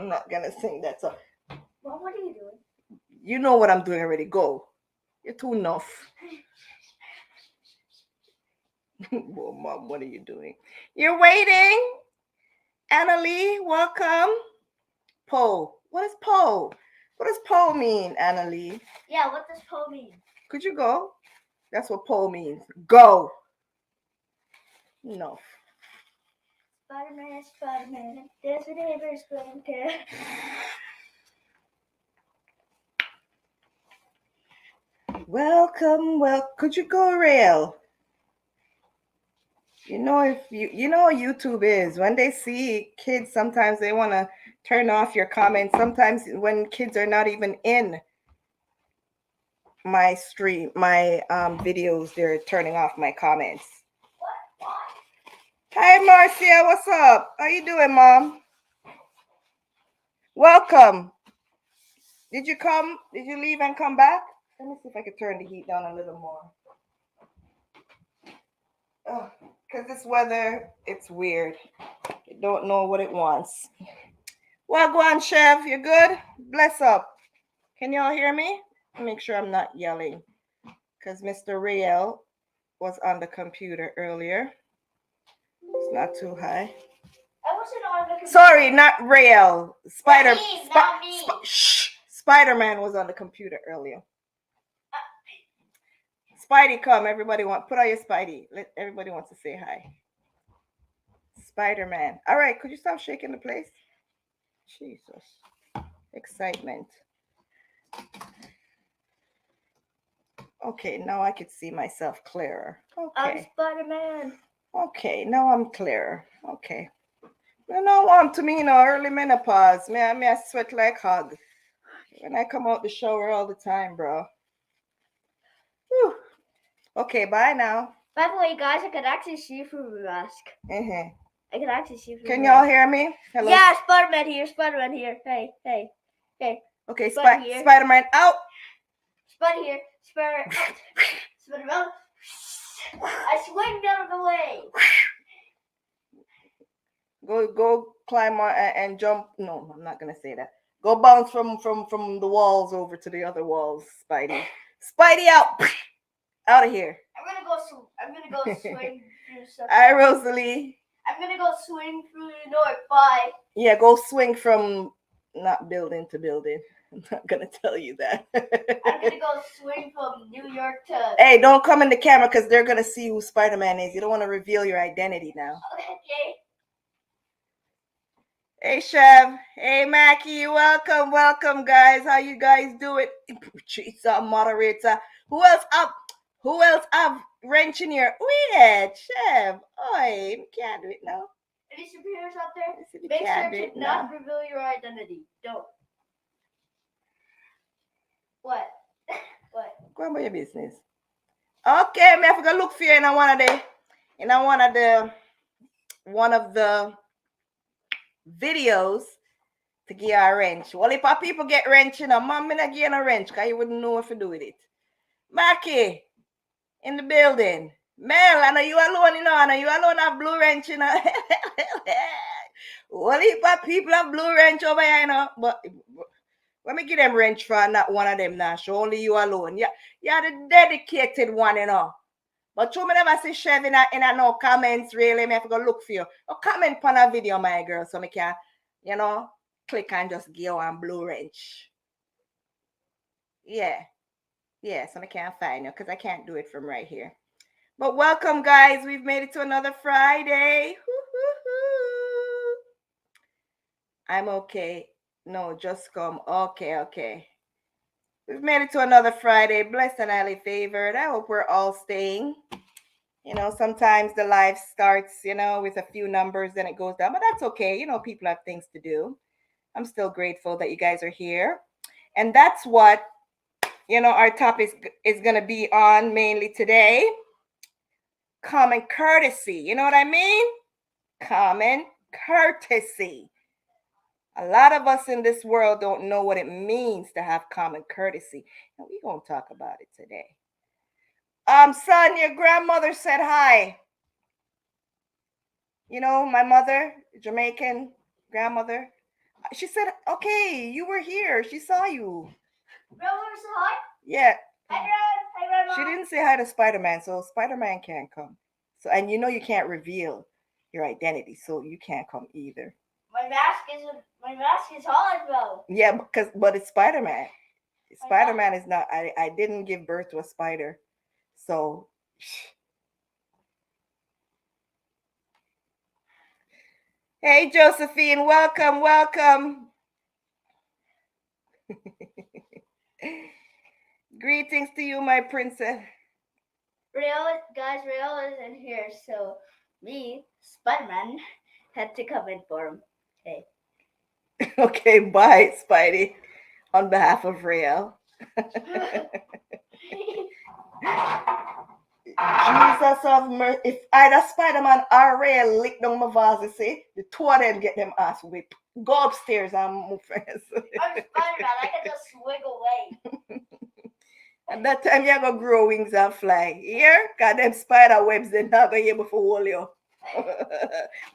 I'm not gonna sing that song. Mom, what are you doing? You know what I'm doing already. Go. You're too enough. Well, Mom, what are you doing? You're waiting. Annalie, welcome. Poe. What is Poe? What does Poe mean, Annalie? Yeah, what does po mean? Could you go? That's what Poe means. Go. No. Spider-Man, Spider-Man, there's a neighbor's going to. Welcome. Well, could you go real? You know, if you know what YouTube is, when they see kids, sometimes they want to turn off your comments. Sometimes when kids are not even in my stream, my videos, they're turning off my comments. Hi, Marcia. What's up? How you doing, Mom? Welcome. Did you come? Did you leave and come back? Let me see if I can turn the heat down a little more. Because this weather, it's weird. You don't know what it wants. Well, go on, Chef. You good? Bless up. Can y'all hear me? Make sure I'm not yelling. Because Mr. Rael was on the computer earlier. It's not too high. I wasn't on the computer. Sorry, not Rael. Shh. Spider-Man was on the computer earlier. Spidey, come. Everybody put on your Spidey. Everybody wants to say hi. Spider-Man. All right, could you stop shaking the place? Jesus. Excitement. Okay, now I could see myself clearer. Okay. I'm Spider-Man. Okay, now I'm clearer. Okay. You know what? To me, early menopause. Me, I sweat like hog. When I come out the shower all the time, bro. Whew. Okay, bye now. By the way, guys, I could actually see through the mask. Mm-hmm. I can actually see through. Can y'all hear me? Hello? Yeah, Spider-Man here. Spider-Man here. Hey. Okay, Spider-Man out. Spider here. Spider out. Spider out. I swing down the way. Go climb on and jump. No, I'm not gonna say that. Go bounce from the walls over to the other walls, Spidey. Spidey out. Out of here. I'm gonna go swing through something. Hi, Rosalie. I'm gonna go swing through the north. Bye. Yeah, go swing from not building to building. I'm not gonna tell you that. I'm gonna go swing from New York to. Hey, don't come in the camera because they're gonna see who Spider-Man is. You don't want to reveal your identity now. Okay. Hey, Chev. Hey, Mackie. Welcome, guys. How you guys doing? She's a moderator. Who else have wrench in here? Weird, Chev. Oi, can't do it now. Any superheroes out there? Make sure to not reveal your identity. Don't. What? Go on about your business. Okay, me have to go look for you in one of the videos to give you a wrench. Well, if people get wrench, Mom, me not give you a wrench because you wouldn't know what to do with it. Mackie, in the building. Mel, I know you alone, I know you alone have blue wrench, Well, if people have blue wrench over here, but let me give them wrench for not one of them now. Show only you alone. Yeah, you're the dedicated one, But you me never see Chev in no comments, really. Me have to go look for you. Or comment on a video, my girl, so me can, click and just give you one blue wrench. Yeah, so I can't find you because I can't do it from right here. But welcome, guys. We've made it to another Friday. I'm okay. No, just come. Okay. We've made it to another Friday. Blessed and highly favored. I hope we're all staying. Sometimes the life starts, with a few numbers, then it goes down. But that's okay. People have things to do. I'm still grateful that you guys are here. And that's what, our topic is going to be on mainly today. Common courtesy. You know what I mean? Common courtesy. A lot of us in this world don't know what it means to have common courtesy. And we're going to talk about it today. Son, your grandmother said hi. My mother, Jamaican grandmother. She said, okay, you were here. She saw you. Grandma said hi. Yeah. Hi, Grandma. She didn't say hi to Spider-Man, so Spider-Man can't come. So, and you know you can't reveal your identity, so you can't come either. My mask is hard though. Yeah, but it's Spider-Man. Spider-Man is not. I didn't give birth to a spider, so. Hey, Josephine, welcome. Greetings to you, my princess. Real isn't here, so me, Spider-Man, had to come in for him. Hey. Okay, bye, Spidey. On behalf of Rael. Jesus of mercy. If either Spider-Man or Rael lick down my vase, see, the two of them get them ass whipped. Go upstairs and move friends. I'm Spider-Man, I can just swig away. At that time, you're going to grow wings and fly. Here? Because them spider webs, they're not going to be able to hold you.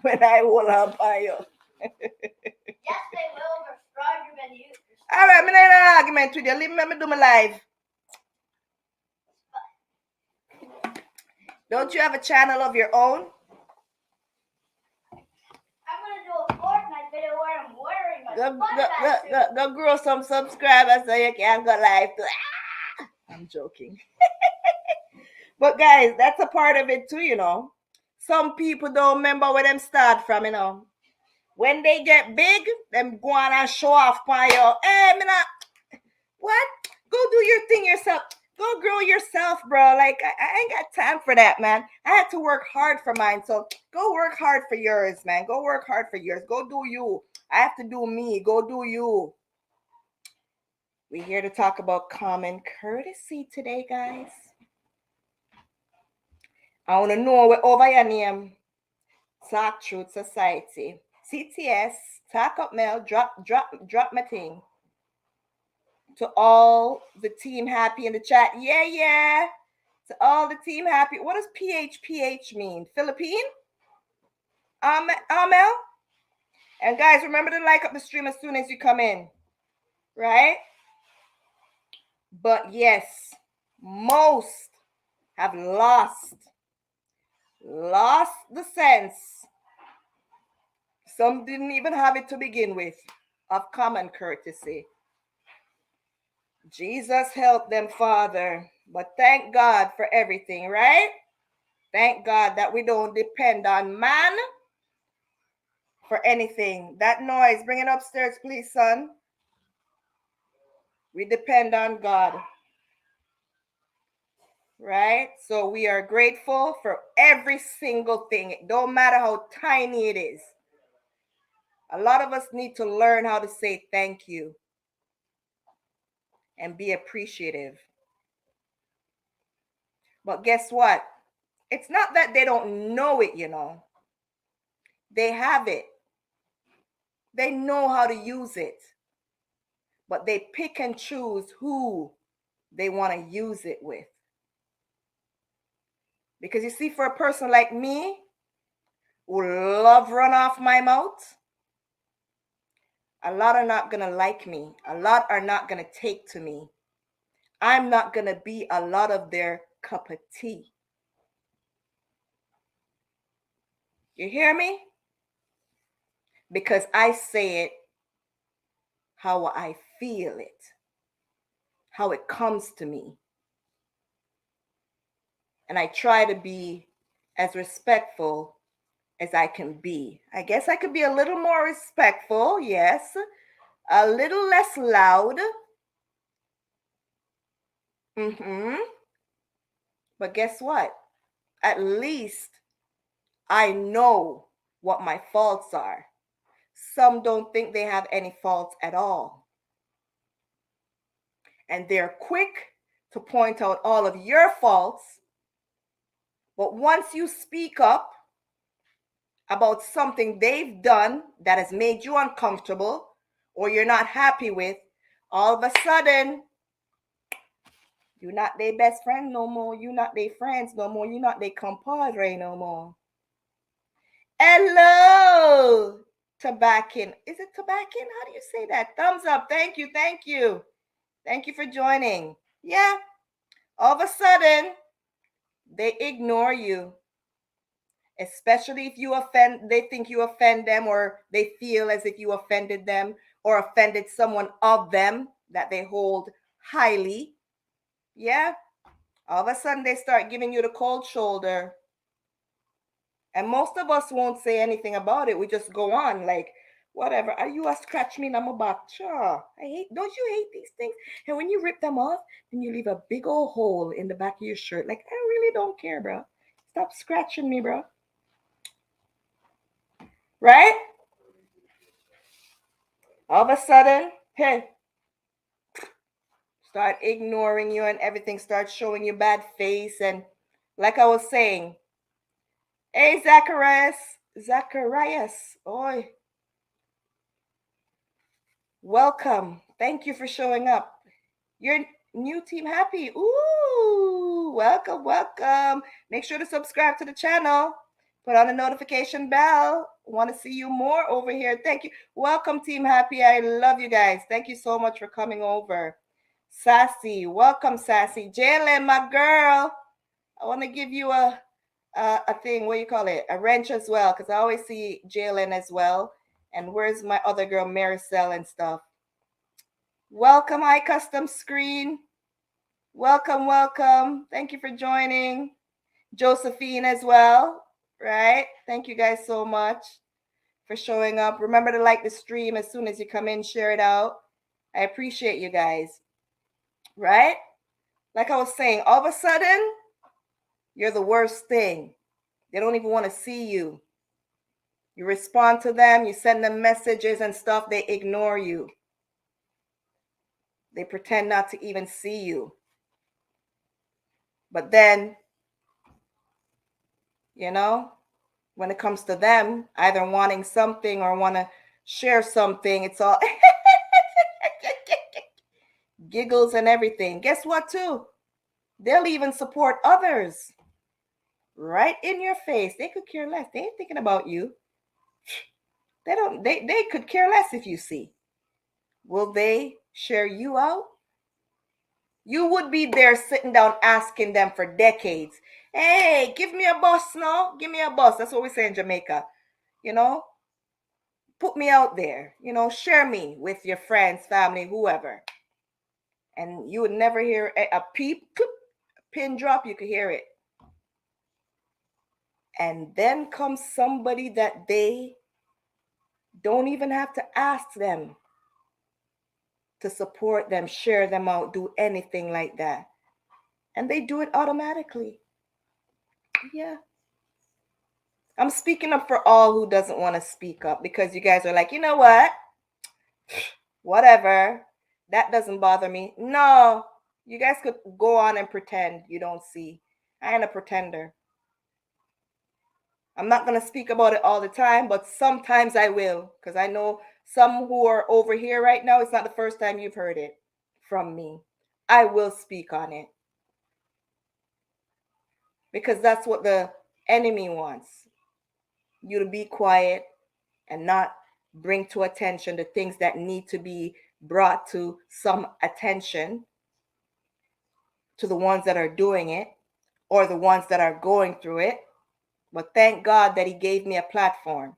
When I hold up by you. Yes, they will. They're stronger than you. All right, I'm not in an argument with you. Leave me do my live. Don't you have a channel of your own? I'm going to do a Fortnite video where I'm wearing my Spider-Man suit. Go grow some subscribers so you can go live too. I'm joking. But guys, that's a part of it too, you know. Some people don't remember where them start from, you know. When they get big, them go on and show off by you. Hey, what? Go do your thing yourself. Go grow yourself, bro. Like, I ain't got time for that, man. I had to work hard for mine. So go work hard for yours, man. Go work hard for yours. Go do you. I have to do me. Go do you. We're here to talk about common courtesy today, guys. I want to know what over your name. Talk Truth Society. CTS. Talk up mail. Drop my thing. To all the team happy in the chat. Yeah. To all the team happy. What does PHPH mean? Philippine? Amel? And guys, remember to like up the stream as soon as you come in. Right? But yes, most have lost the sense. Some didn't even have it to begin with of common courtesy. Jesus help them, Father. But thank God for everything, right? Thank God that we don't depend on man for anything. That noise, bring it upstairs, please, son. We depend on God. Right? So we are grateful for every single thing. It don't matter how tiny it is. A lot of us need to learn how to say thank you and be appreciative. But guess what? It's not that they don't know it, you know. They have it. They know how to use it. But they pick and choose who they want to use it with. Because you see, for a person like me, who love run off my mouth, a lot are not going to like me. A lot are not going to take to me. I'm not going to be a lot of their cup of tea. You hear me? Because I say it how I feel it, how it comes to me. And I try to be as respectful as I can be. I guess I could be a little more respectful, yes. A little less loud. But guess what? At least I know what my faults are. Some don't think they have any faults at all. And they're quick to point out all of your faults. But once you speak up about something they've done that has made you uncomfortable or you're not happy with, all of a sudden, you're not their best friend no more. You're not their friends no more. You're not their compadre no more. Hello. Tobacco. Is it tobacco? How do you say that? Thumbs up. Thank you. Thank you. Thank you for joining. Yeah. All of a sudden, they ignore you. Especially if you offend, they think you offend them, or they feel as if you offended them or offended someone of them that they hold highly. Yeah. All of a sudden, they start giving you the cold shoulder. And most of us won't say anything about it. We just go on like, whatever. Are you a scratch me in my back? Sure. Don't you hate these things? And when you rip them off, then you leave a big old hole in the back of your shirt. Like, I really don't care, bro. Stop scratching me, bro. Right? All of a sudden, hey, start ignoring you and everything starts showing you bad face. And like I was saying, hey, Zacharias, oi, welcome. Thank you for showing up. Your new team happy. Ooh, welcome, welcome. Make sure to subscribe to the channel. Put on the notification bell. Want to see you more over here. Thank you. Welcome, Team Happy. I love you guys. Thank you so much for coming over. Sassy, welcome, Sassy. Jalen, my girl. I want to give you a thing. What do you call it? A wrench as well, because I always see Jalen as well. And where's my other girl, Maricel and stuff? Welcome, High Custom Screen. Welcome, welcome. Thank you for joining. Josephine as well, right? Thank you guys so much for showing up. Remember to like the stream as soon as you come in, share it out. I appreciate you guys, right? Like I was saying, all of a sudden, you're the worst thing. They don't even want to see you. You respond to them, you send them messages and stuff, they ignore you. They pretend not to even see you. But then, you know, when it comes to them, either wanting something or want to share something, it's all giggles and everything. Guess what, too? They'll even support others right in your face. They could care less. They ain't thinking about you. They could care less if you see. Will they share you out? You would be there sitting down asking them for decades. Hey, give me a bus now. Give me a bus. That's what we say in Jamaica. You know, put me out there. You know, share me with your friends, family, whoever. And you would never hear a peep, clip, pin drop. You could hear it. And then comes somebody that they don't even have to ask them to support them, share them out, do anything like that. And they do it automatically. Yeah. I'm speaking up for all who doesn't want to speak up, because you guys are like, you know what? Whatever. That doesn't bother me. No. You guys could go on and pretend you don't see. I ain't a pretender. I'm not going to speak about it all the time, but sometimes I will, because I know some who are over here right now, it's not the first time you've heard it from me. I will speak on it, because that's what the enemy wants. You to be quiet and not bring to attention the things that need to be brought to some attention, to the ones that are doing it or the ones that are going through it. But thank God that he gave me a platform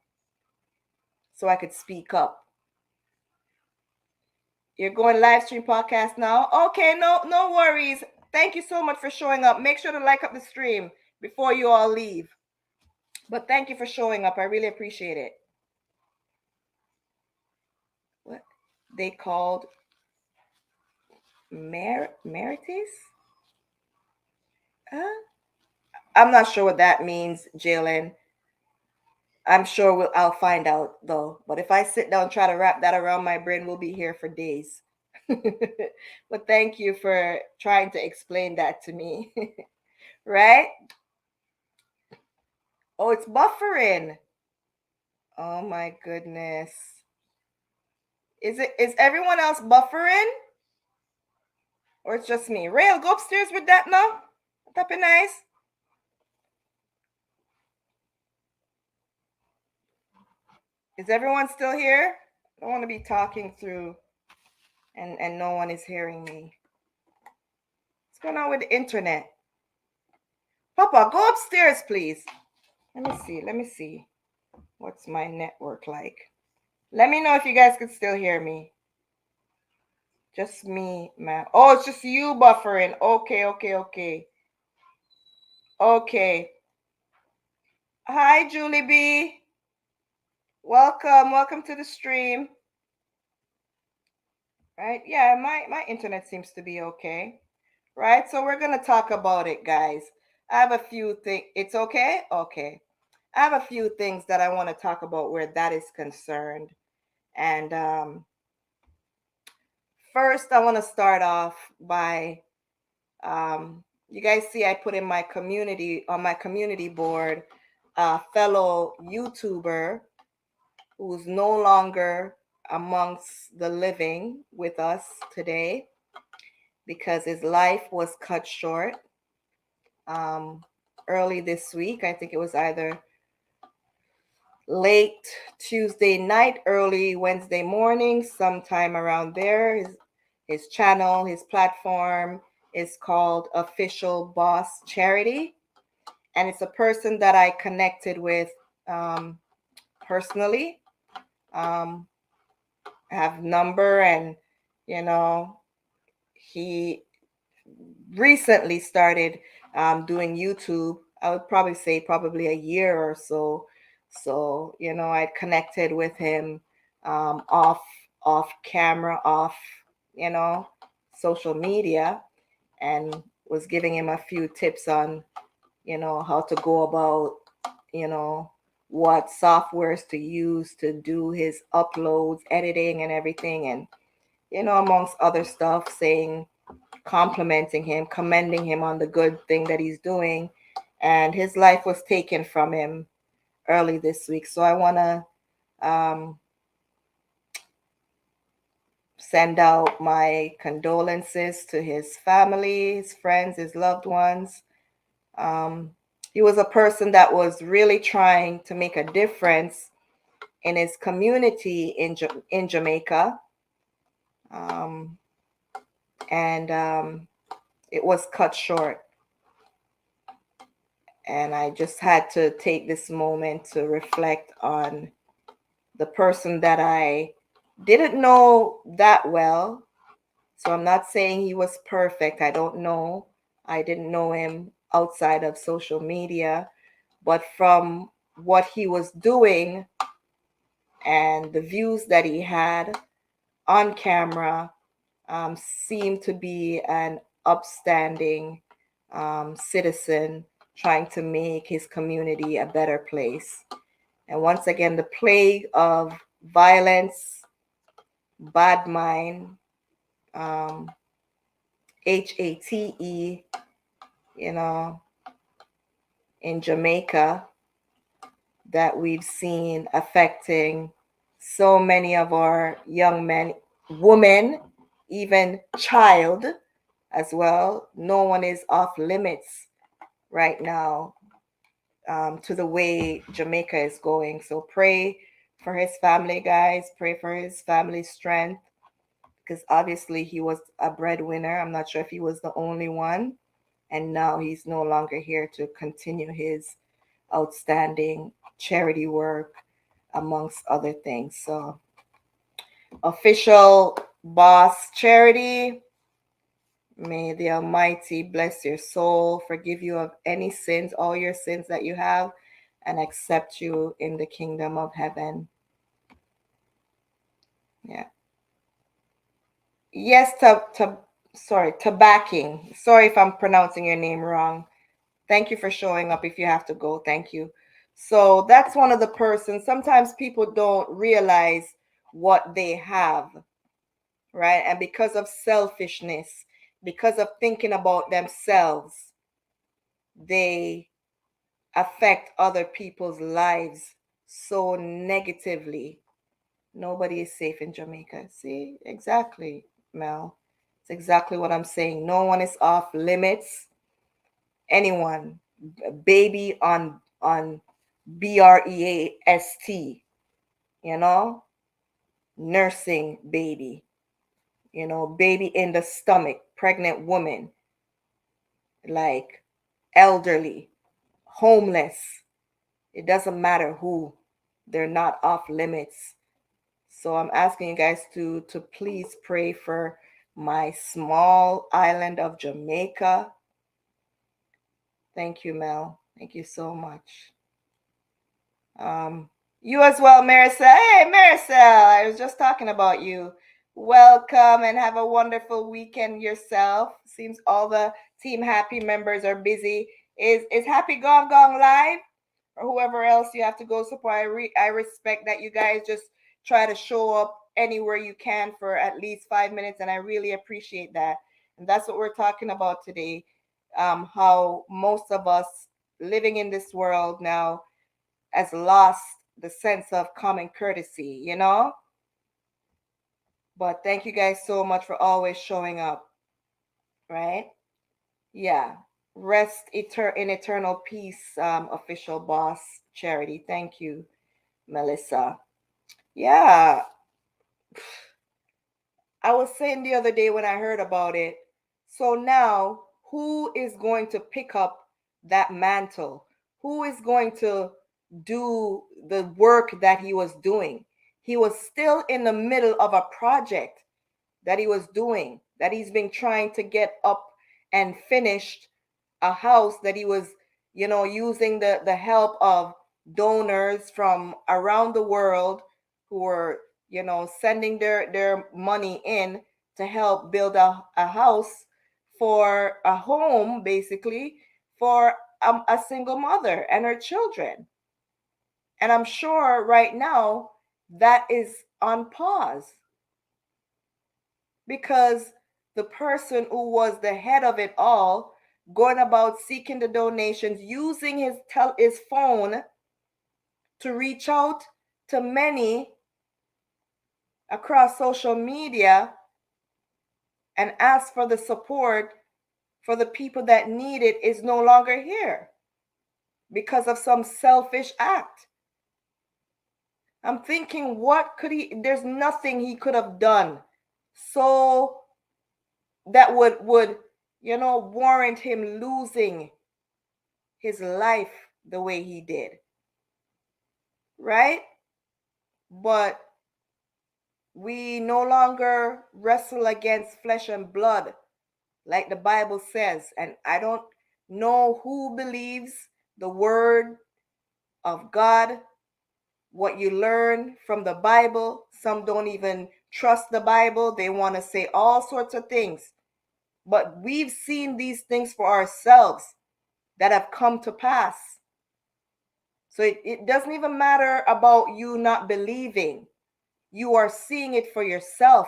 so I could speak up. You're going live stream podcast now? Okay, no worries. Thank you so much for showing up. Make sure to like up the stream before you all leave. But thank you for showing up. I really appreciate it. What they called Meritis? I'm not sure what that means, Jalen. I'm sure I'll find out though. But if I sit down and try to wrap that around my brain, we'll be here for days. But thank you for trying to explain that to me. Right? Oh, it's buffering. Oh my goodness. Is everyone else buffering? Or it's just me? Rail, go upstairs with that now. That'd be nice. Is everyone still here? I don't want to be talking through and no one is hearing me. What's going on with the internet? Papa, go upstairs, please. Let me see. Let me see. What's my network like? Let me know if you guys could still hear me. Just me, man. Oh, it's just you buffering. Okay, okay, okay. Okay. Hi, Julie B. Welcome. Welcome to the stream. Right? Yeah, my internet seems to be okay. Right? So we're going to talk about it, guys. I have a few things. It's okay? Okay. I have a few things that I want to talk about where that is concerned. And first, I want to start off by you guys see I put in my community on my community board a fellow YouTuber who's no longer amongst the living with us today because his life was cut short um, early this week. I think it was either late Tuesday night, early Wednesday morning, sometime around there. His channel, his platform is called Official Boss Charity. And it's a person that I connected with personally. I have number and, you know, he recently started doing YouTube. I would probably say probably a year or so. So, you know, I connected with him off camera, off, you know, social media, and was giving him a few tips on, you know, how to go about, you know, what softwares to use to do his uploads, editing and everything, and, you know, amongst other stuff, saying, complimenting him, commending him on the good thing that he's doing. And his life was taken from him early this week. So I want to send out my condolences to his family, his friends, his loved ones. Um, he was a person that was really trying to make a difference in his community in Jamaica. Um, and it was cut short. And I just had to take this moment to reflect on the person that I didn't know that well. So I'm not saying he was perfect. I don't know. I didn't know him outside of social media. But from what he was doing and the views that he had on camera, seemed to be an upstanding citizen trying to make his community a better place. And once again, the plague of violence, bad mind, HATE, you know, in Jamaica that we've seen affecting so many of our young men, women, even child as well. No one is off limits right now to the way Jamaica is going. So pray for his family, guys. Pray for his family's strength because obviously he was a breadwinner. I'm not sure if he was the only one. And now he's no longer here to continue his outstanding charity work, amongst other things. So, official boss charity. May the Almighty bless your soul, forgive you of any sins, all your sins that you have, and accept you in the kingdom of heaven. Yeah. Yes, Tabacking. Sorry if I'm pronouncing your name wrong. Thank you for showing up if you have to go. Thank you. So that's one of the persons. Sometimes people don't realize what they have, right? And because of selfishness, because of thinking about themselves, they affect other people's lives so negatively. Nobody is safe in Jamaica. See, exactly, Mel. It's exactly what I'm saying. No one is off limits. Anyone, baby on BREAST, you know, nursing baby, baby in the stomach, pregnant woman, like elderly, homeless. It doesn't matter who, they're not off limits. So I'm asking you guys to please pray for my small island of Jamaica. Thank you, Mel. Thank you so much. You as well, Maricel. Hey, Maricel, I was just talking about you. Welcome and have a wonderful weekend yourself. Seems all the Team Happy members are busy. Is Happy Gong Gong live? Or whoever else you have to go support. I respect that you guys just try to show up anywhere you can for at least 5 minutes, and I really appreciate that. And that's what we're talking about today. How most of us living in this world now has lost the sense of common courtesy. But thank you guys so much for always showing up, right? Yeah. Rest in eternal peace, official boss Charity. Thank you, Melissa. Yeah. I was saying the other day when I heard about it. So now, who is going to pick up that mantle? Who is going to do the work that he was doing? He was still in the middle of a project that he was doing, that he's been trying to get up and finished, a house that he was, using the help of donors from around the world who were, sending their money in to help build a house, for a home, basically, for a single mother and her children. And I'm sure right now that is on pause, because the person who was the head of it all, going about seeking the donations, using his phone to reach out to many across social media and ask for the support for the people that need it, is no longer here because of some selfish act. I'm thinking, what could there's nothing he could have done so that would warrant him losing his life the way he did, right? But we no longer wrestle against flesh and blood, like the Bible says. And I don't know who believes the word of God, what you learn from the Bible. Some don't even trust the Bible, they want to say all sorts of things. But we've seen these things for ourselves that have come to pass. So it doesn't even matter about you not believing. You are seeing it for yourself.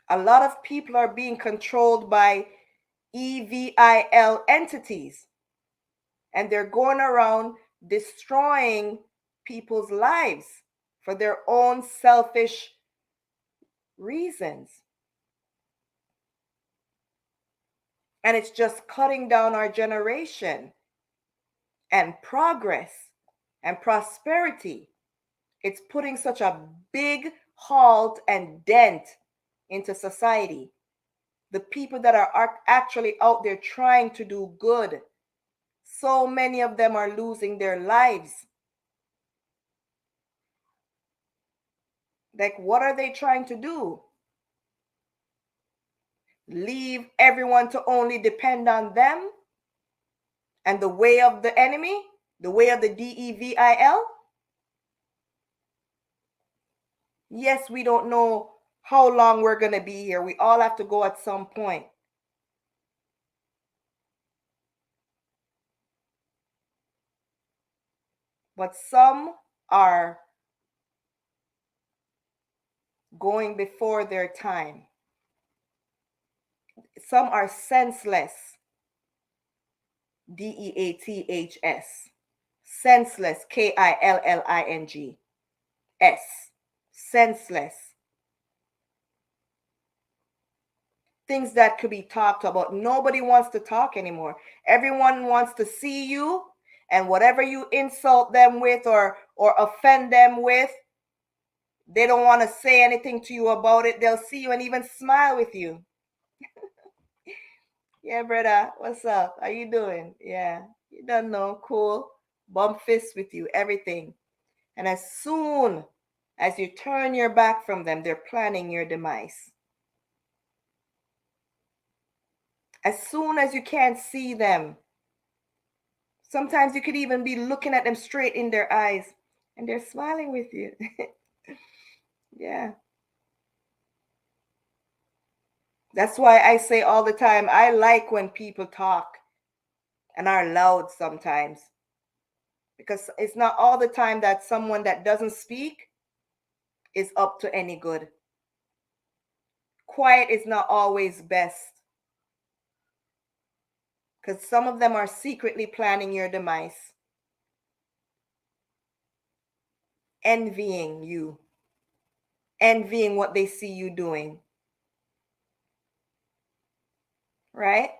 A lot of people are being controlled by EVIL entities, and they're going around destroying people's lives for their own selfish reasons. And it's just cutting down our generation and progress and prosperity. It's putting such a big halt and dent into society. The people that are actually out there trying to do good, so many of them are losing their lives. Like, what are they trying to do? Leave everyone to only depend on them and the way of the enemy, the way of the DEVIL? Yes, we don't know how long we're going to be here. We all have to go at some point. But some are going before their time. Some are senseless. DEATHS. Senseless. KILLING. S. Senseless. Things that could be talked about. Nobody wants to talk anymore. Everyone wants to see you And whatever you insult them with or offend them with, they don't want to say anything to you about it. They'll see you and even smile with you. Yeah, brother, what's up? How you doing? Yeah, you don't know. Cool. Bump fists with you, everything. And as soon as you turn your back from them, they're planning your demise. As soon as you can't see them, sometimes you could even be looking at them straight in their eyes and they're smiling with you. Yeah. That's why I say all the time, I like when people talk and are loud sometimes. Because it's not all the time that someone that doesn't speak is up to any good. Quiet is not always best. Because some of them are secretly planning your demise, envying you, envying what they see you doing. Right?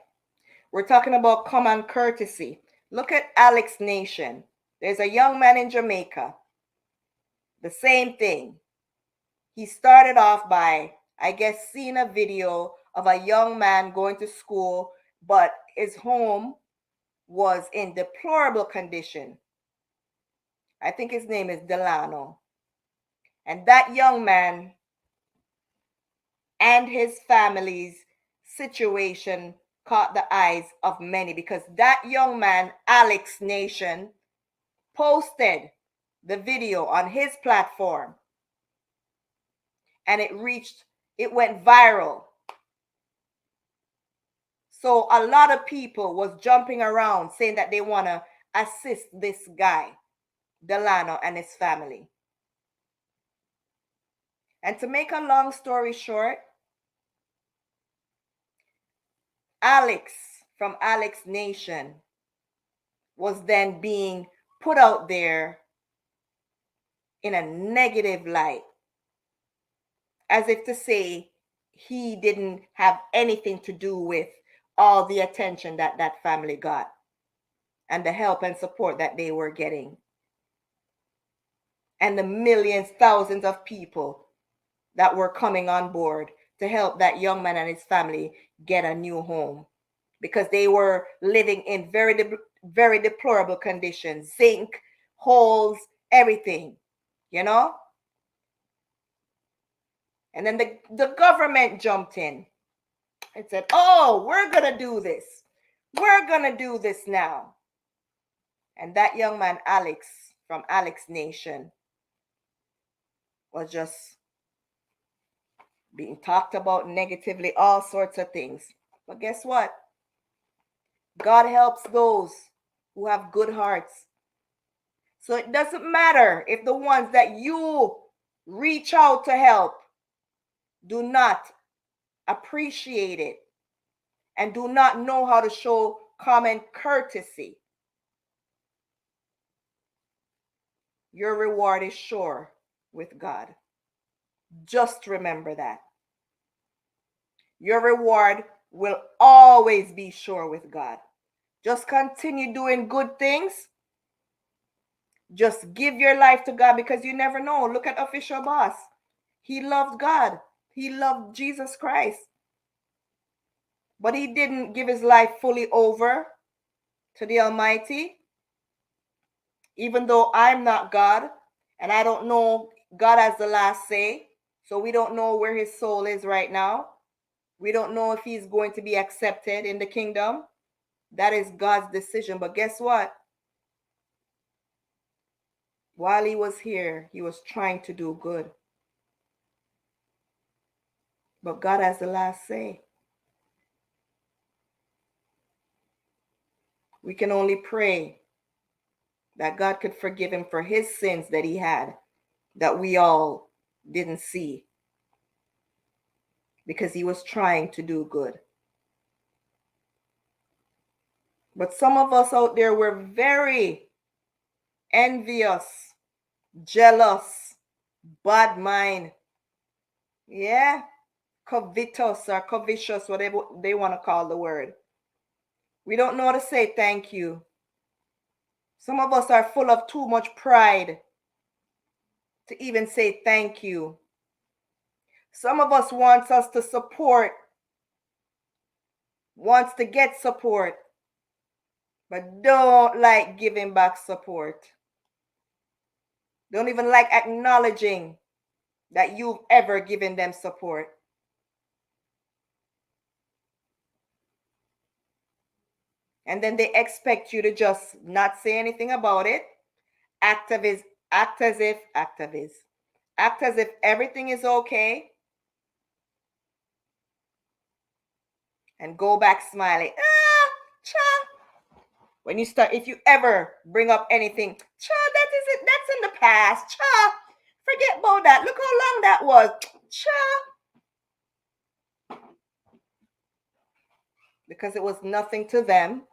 We're talking about common courtesy. Look at Alex Nation. There's a young man in Jamaica. The same thing. He started off by, I guess, seeing a video of a young man going to school, but his home was in deplorable condition. I think his name is Delano. And that young man and his family's situation caught the eyes of many because that young man, Alex Nation, posted the video on his platform and it went viral. So a lot of people was jumping around saying that they want to assist this guy, Delano, and his family. And to make a long story short, Alex from Alex Nation was then being put out there in a negative light, as if to say he didn't have anything to do with all the attention that that family got and the help and support that they were getting, and the millions, thousands of people that were coming on board to help that young man and his family get a new home, because they were living in very deplorable conditions, zinc, holes, everything, you know? And then the government jumped in and said, oh, we're going to do this. We're going to do this now. And that young man, Alex, from Alex Nation, was just being talked about negatively, all sorts of things. But guess what? God helps those who have good hearts. So it doesn't matter if the ones that you reach out to help do not appreciate it and do not know how to show common courtesy. Your reward is sure with God. Just remember that. Your reward will always be sure with God. Just continue doing good things. Just give your life to God, because you never know. Look at Official Boss. He loved God. He loved Jesus Christ. But he didn't give his life fully over to the Almighty. Even though I'm not God and I don't know, God has the last say. So we don't know where his soul is right now. We don't know if he's going to be accepted in the kingdom. That is God's decision. But guess what? While he was here, he was trying to do good. But God has the last say. We can only pray that God could forgive him for his sins that he had, that we all didn't see, because he was trying to do good. But some of us out there were very envious, jealous, bad mind. Yeah, covetous or covetous, whatever they want to call the word. We don't know how to say thank you. Some of us are full of too much pride to even say thank you. Some of us wants us to support, wants to get support, but don't like giving back support. Don't even like acknowledging that you've ever given them support. And then they expect you to just not say anything about it, act as if everything is okay, and go back smiling. Cha. When you start, if you ever bring up anything, cha, that is it, that's in the past. Cha, forget about that. Look how long that was. Cha. Because it was nothing to them,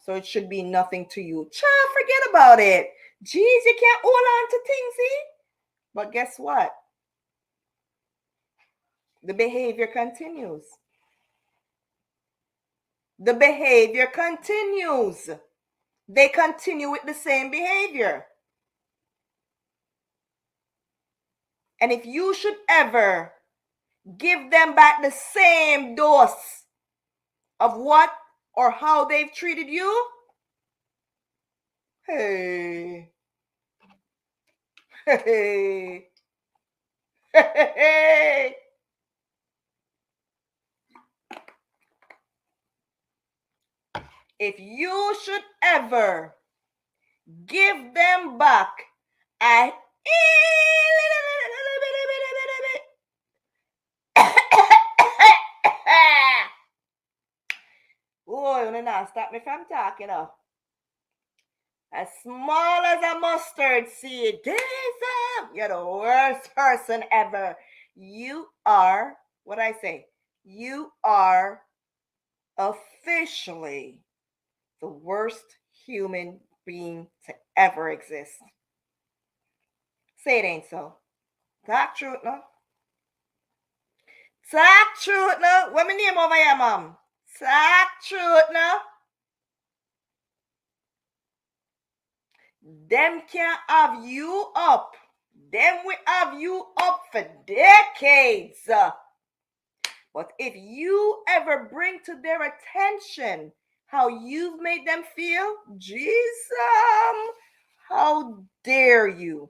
so it should be nothing to you. Cha, forget about it. Jeez, you can't hold on to things, see? But guess what? The behavior continues. The behavior continues. They continue with the same behavior. And if you should ever give them back the same dose of what or how they've treated you, hey, hey, hey. If you should ever give them back a oh, you know, stop me from talking now. As small as a mustard seed, you're the worst person ever. You are, what I say, you are officially the worst human being to ever exist. Say it ain't so. Talk truth, no? Talk truth, no? What my name over here, mom? Talk truth, no? Them can't have you up. Them will have you up for decades. But if you ever bring to their attention how you've made them feel, Jesus, how dare you?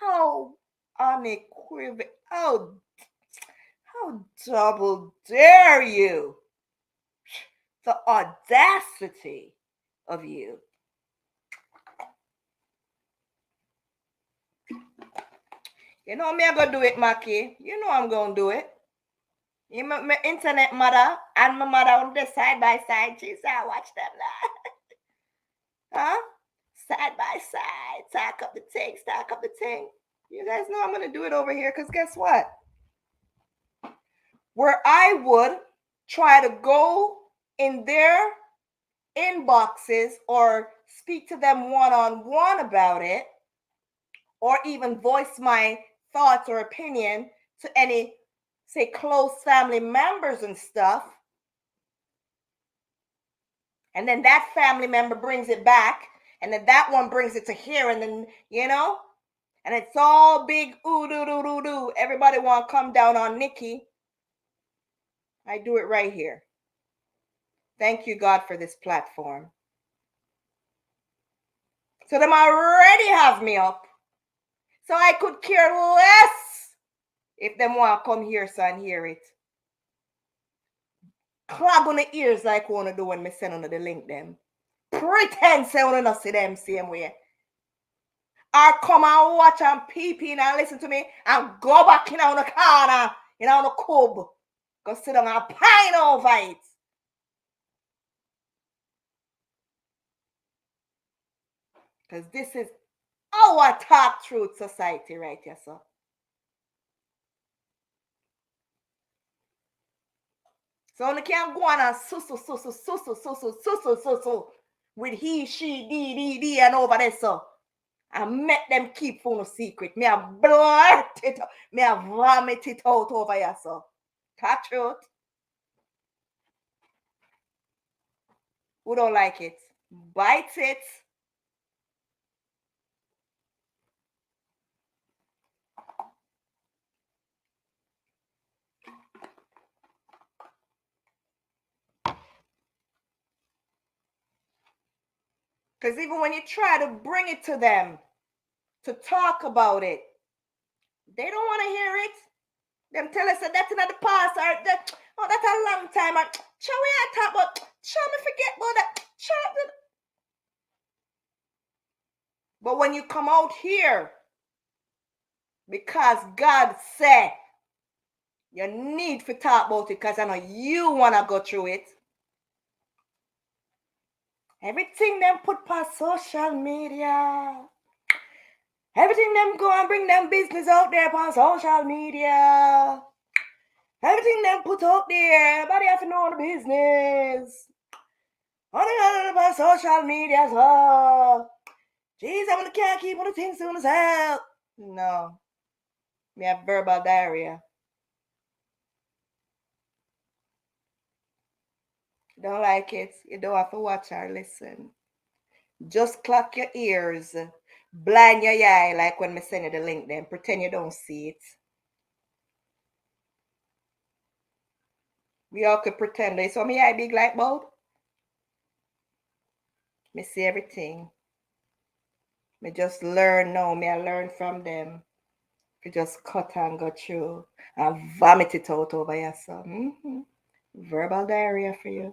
How unequivocal, how double dare you? The audacity of you. You know me, I'm going to do it, Maki. You know I'm going to do it. You my internet mother and my mother on the side by side. Jeez, I watch them now. Huh? Side by side. Stack up the thing. You guys know I'm going to do it over here because guess what? Where I would try to go in their inboxes or speak to them one-on-one about it, or even voice my thoughts or opinion to any, say, close family members and stuff, and then that family member brings it back, and then that one brings it to here, and then, you know, and it's all big ooh-doo-doo-doo-doo. Everybody want to come down on Nikki. I do it right here. Thank you, God, for this platform. So them already have me up. So I could care less if them want to come here so I hear it. Clog on the ears like I want to do when me send on the link them. Pretend say I not see them same way. Or come and watch and peep in and listen to me and go back in on the corner, in on the cub. Go sit down and pine over it. Because this is our Talk Truth Society right here, sir. So you can't go on and susu with he, she, D, and over there, so. I make them keep for no secret. Me a blurt it out. Me a vomit it out over here, so. Talk truth. Who don't like it? Bite it. Because even when you try to bring it to them, to talk about it, they don't want to hear it. Them tell us that that's in the past, or that, oh, that's a long time. Or, shall we talk about, shall me forget about that? But when you come out here, because God said, you need to talk about it, because I know you want to go through it. Everything them put past social media. Everything them go and bring them business out there on social media. Everything them put out there, everybody have to know the business. On the social media, so. Jeez, I can't keep on the things soon as hell. No. Me have verbal diarrhea. Don't like it, you don't have to watch or listen. Just clock your ears. Blind your eye like when me send you the link then. Pretend you don't see it. We all could pretend. They saw me eye big light bulb. Me see everything. Me just learn now. Me I learn from them. You just cut and go through and vomit it out over yourself. Verbal diarrhea for you.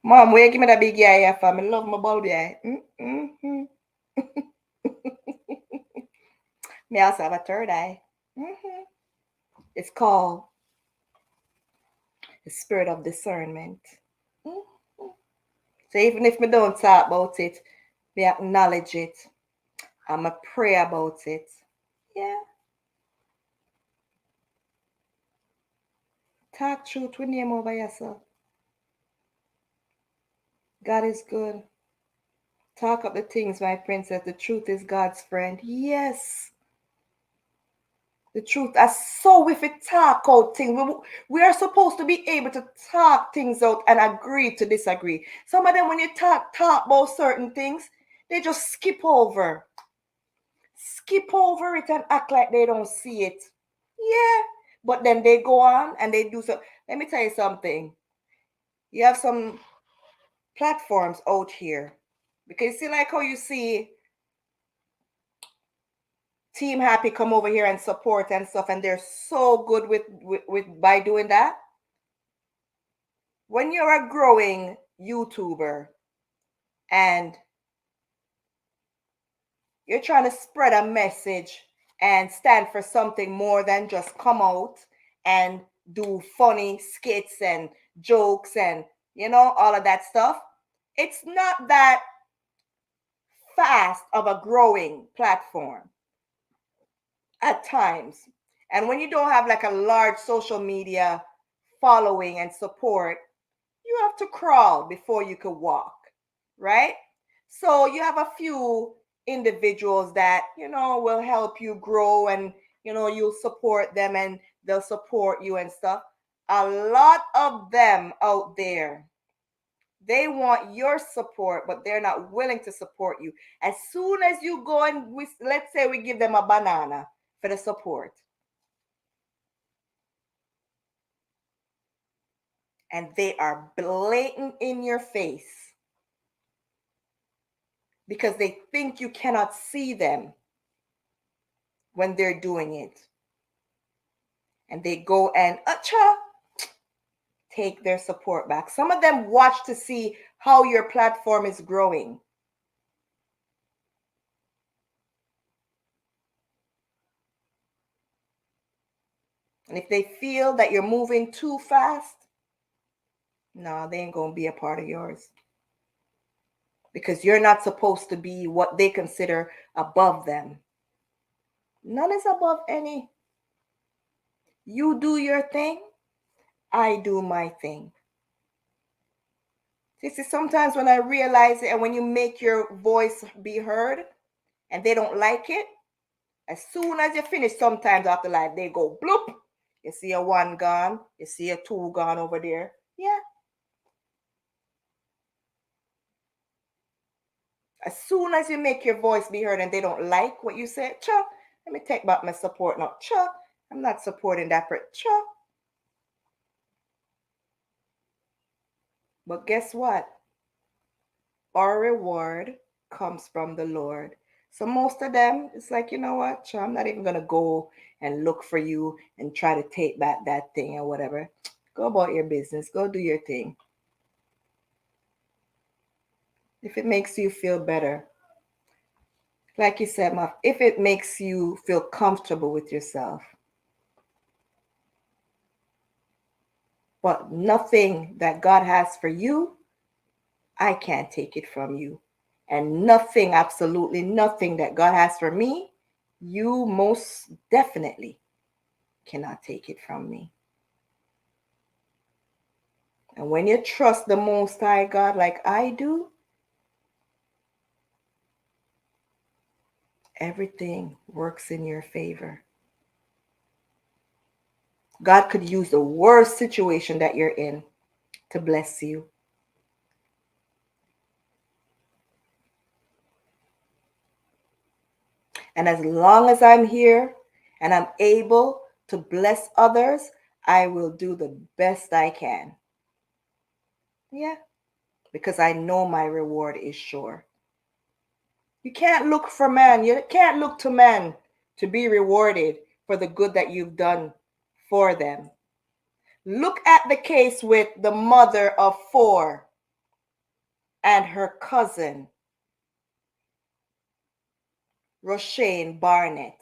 Mom, where you give me that big eye for? I love my bulb eye. Me also have a third eye. It's called the spirit of discernment. So even if me don't talk about it, me acknowledge it. I'ma pray about it. Yeah. Talk truth with name over yourself. God is good. Talk up the things, my princess. The truth is God's friend. Yes. The truth. So if we talk out things, we are supposed to be able to talk things out and agree to disagree. Some of them, when you talk about certain things, they just skip over it and act like they don't see it. Yeah. But then they go on and they do so. Let me tell you something. You have some platforms out here. Because see, like how you see Team Happy come over here and support and stuff, and they're so good with by doing that. When you're a growing YouTuber and you're trying to spread a message and stand for something more than just come out and do funny skits and jokes and all of that stuff, it's not that fast of a growing platform at times. And when you don't have like a large social media following and support, you have to crawl before you can walk, right? So you have a few individuals that, will help you grow, and, you'll support them and they'll support you and stuff. A lot of them out there, they want your support, but they're not willing to support you. As soon as you go and let's say we give them a banana for the support, and they are blatant in your face because they think you cannot see them when they're doing it. And they go and take their support back. Some of them watch to see how your platform is growing. And if they feel that you're moving too fast, no, they ain't going to be a part of yours. Because you're not supposed to be what they consider above them. None is above any. You do your thing, I do my thing. See, sometimes when I realize it, and when you make your voice be heard and they don't like it, as soon as you finish, sometimes after life, they go bloop. You see a one gone, you see a two gone over there. Yeah. As soon as you make your voice be heard and they don't like what you said, let me take back my support now. I'm not supporting that person. But guess what? our reward comes from the Lord. So most of them, it's like, you know what, I'm not even gonna go and look for you and try to take back that thing or whatever. Go about your business. Go do your thing. If it makes you feel better, like you said, Muff, if it makes you feel comfortable with yourself, but nothing that God has for you, I can't take it from you. And nothing, absolutely nothing that God has for me, you most definitely cannot take it from me. And when you trust the Most High God like I do, everything works in your favor. God could use the worst situation that you're in to bless you. And as long as I'm here and I'm able to bless others, I will do the best I can. Yeah, because I know my reward is sure. You can't look for man. You can't look to man to be rewarded for the good that you've done for them. Look at the case with the mother of four and her cousin, Roshane Barnett.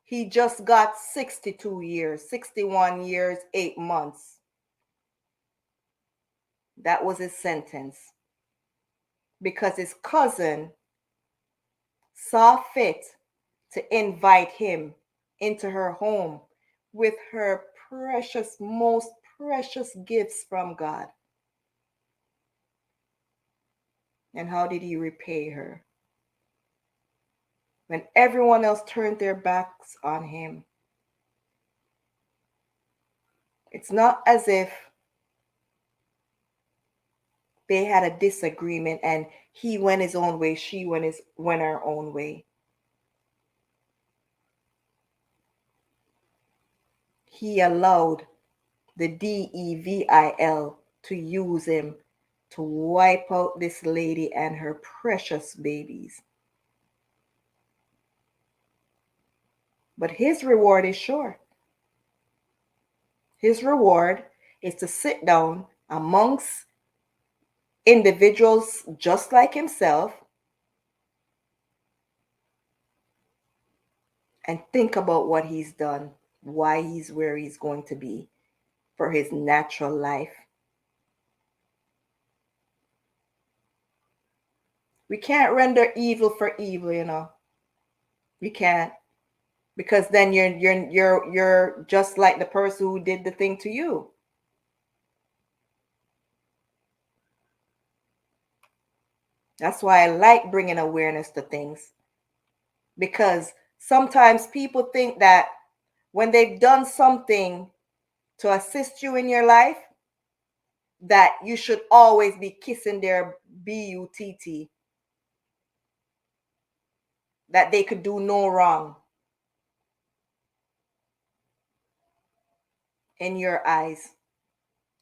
He just got 62 years, 61 years, 8 months. That was his sentence because his cousin saw fit to invite him into her home with her precious, most precious gifts from God. And how did he repay her? When everyone else turned their backs on him. It's not as if they had a disagreement and he went his own way, she went her own way. He allowed the DEVIL to use him to wipe out this lady and her precious babies. But his reward is sure. His reward is to sit down amongst individuals just like himself and think about what he's done, why he's where he's going to be for his natural life. We can't render evil for evil, you know. We can't, because then you're just like the person who did the thing to you. That's why I like bringing awareness to things, because sometimes people think that when they've done something to assist you in your life, that you should always be kissing their butt, that they could do no wrong in your eyes.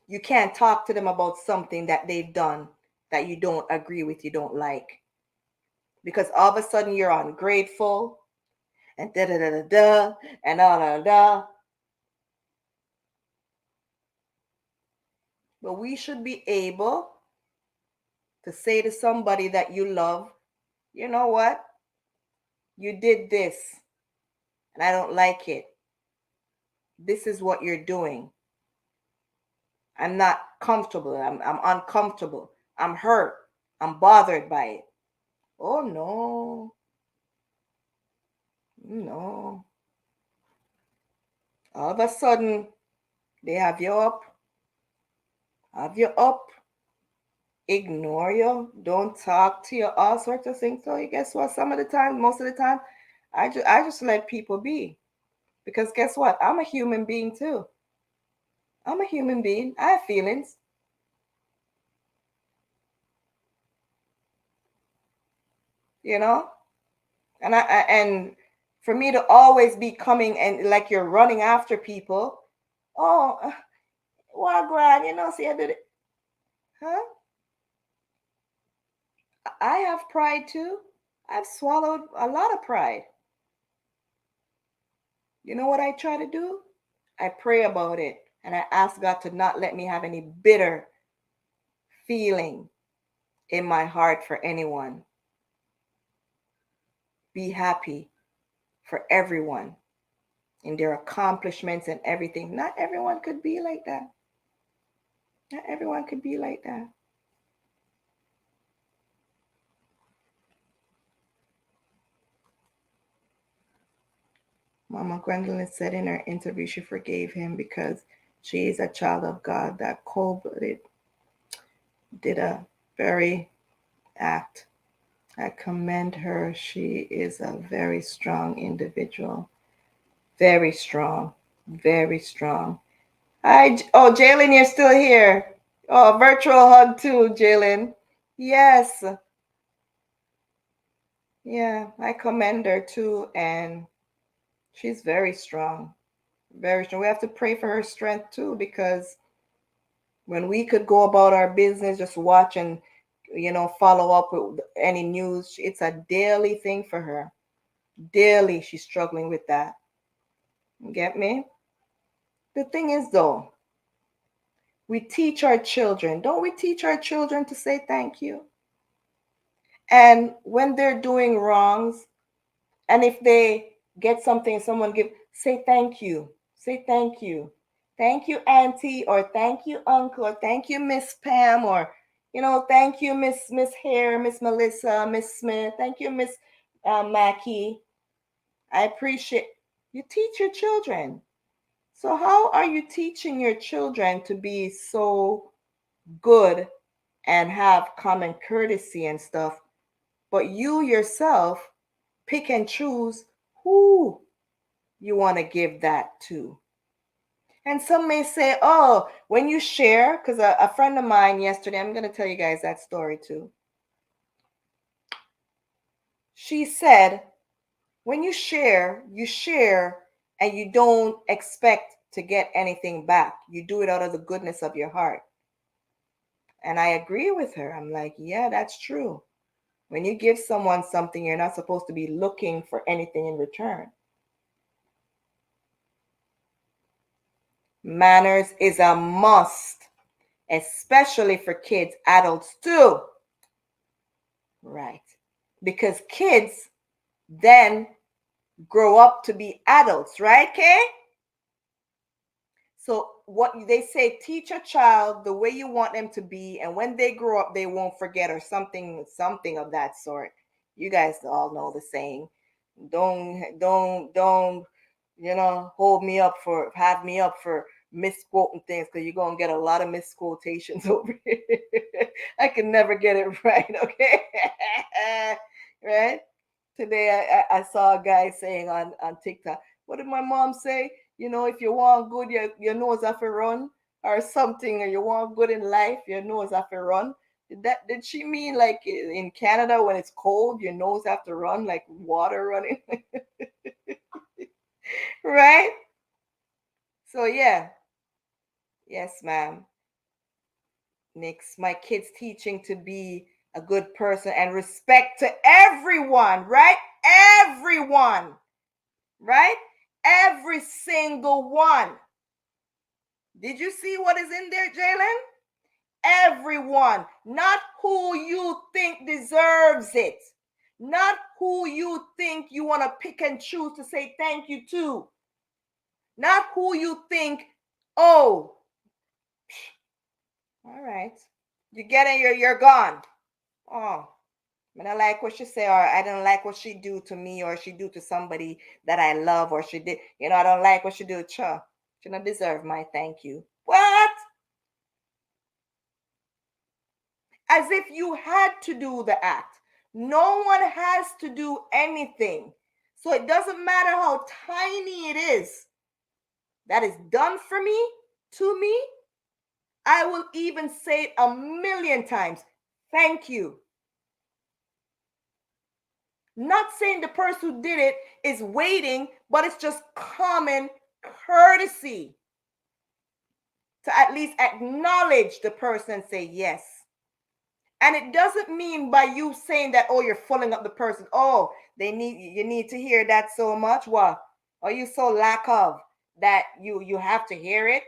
You can't talk to them about something that they've done that you don't agree with, you don't like. Because all of a sudden you're ungrateful and da da da da da and da da da. But we should be able to say to somebody that you love, you know what? You did this and I don't like it. This is what you're doing. I'm not comfortable. I'm uncomfortable. I'm hurt. I'm bothered by it. Oh, no. No. All of a sudden, they have you up, ignore you, don't talk to you, all sorts of things. So guess what? Some of the time, most of the time, I just let people be. Because guess what? I'm a human being too. I'm a human being. I have feelings. You know? And for me to always be coming and like you're running after people, oh, well, glad, see, I did it. Huh? I have pride too. I've swallowed a lot of pride. You know what I try to do? I pray about it and I ask God to not let me have any bitter feeling in my heart for anyone. Be happy for everyone in their accomplishments and everything. Not everyone could be like that. Not everyone could be like that. Mama Gwendolyn said in her interview she forgave him because she is a child of God. That cold-blooded did a very act. I commend her. She is a very strong individual. Very strong. Very strong. Oh, Jalen, you're still here. Oh, virtual hug too, Jalen. Yes. Yeah, I commend her too. And she's very strong. Very strong. We have to pray for her strength too, because when we could go about our business, just watch and, follow up with any news, it's a daily thing for her. Daily, she's struggling with that. You get me? The thing is, though, we teach our children, don't we teach our children to say thank you? And when they're doing wrongs, and if they get something, someone say thank you. Say thank you. Thank you, Auntie, or thank you, Uncle, or thank you, Miss Pam, or thank you, Miss Hare, Miss Melissa, Miss Smith, thank you, Miss Mackie. I appreciate you. Teach your children. So how are you teaching your children to be so good and have common courtesy and stuff, but you yourself pick and choose who you want to give that to? And some may say, oh, when you share, because a friend of mine yesterday, I'm going to tell you guys that story too. She said, when you share and you don't expect to get anything back. You do it out of the goodness of your heart. And I agree with her. I'm like, yeah, that's true. When you give someone something, you're not supposed to be looking for anything in return. Manners is a must, especially for kids, adults too. Right. Because kids then grow up to be adults, right, Kay? So what they say, teach a child the way you want them to be, and when they grow up, they won't forget, or something of that sort. You guys all know the saying. Don't have me up for misquoting things, because you're gonna get a lot of misquotations over here. I can never get it right, okay? Right? Today I saw a guy saying on TikTok, what did my mom say? If you want good, your nose have to run, or something, or you want good in life, your nose have to run. Did she mean like in Canada when it's cold, your nose have to run like water running? Right? So yeah. Yes, ma'am. Nikks, my kids teaching to be a good person and respect to everyone, right? Everyone, right? Every single one. Did you see what is in there, Jalen? Everyone, not who you think deserves it, not who you think you want to pick and choose to say thank you to, not who you think, oh, all right, you get it, you're gone. Oh, I don't like what she say, or I don't like what she do to me, or she do to somebody that I love, or she did, I don't like what she do. She don't deserve my thank you. What? As if you had to do the act. No one has to do anything. So it doesn't matter how tiny it is that is done for me, to me. I will even say it 1,000,000 times. Thank you. Not saying the person who did it is waiting, but it's just common courtesy to at least acknowledge the person and say yes. And it doesn't mean by you saying that, oh, you're fooling up the person. Oh, you need to hear that so much. What? Are you so lack of that you have to hear it?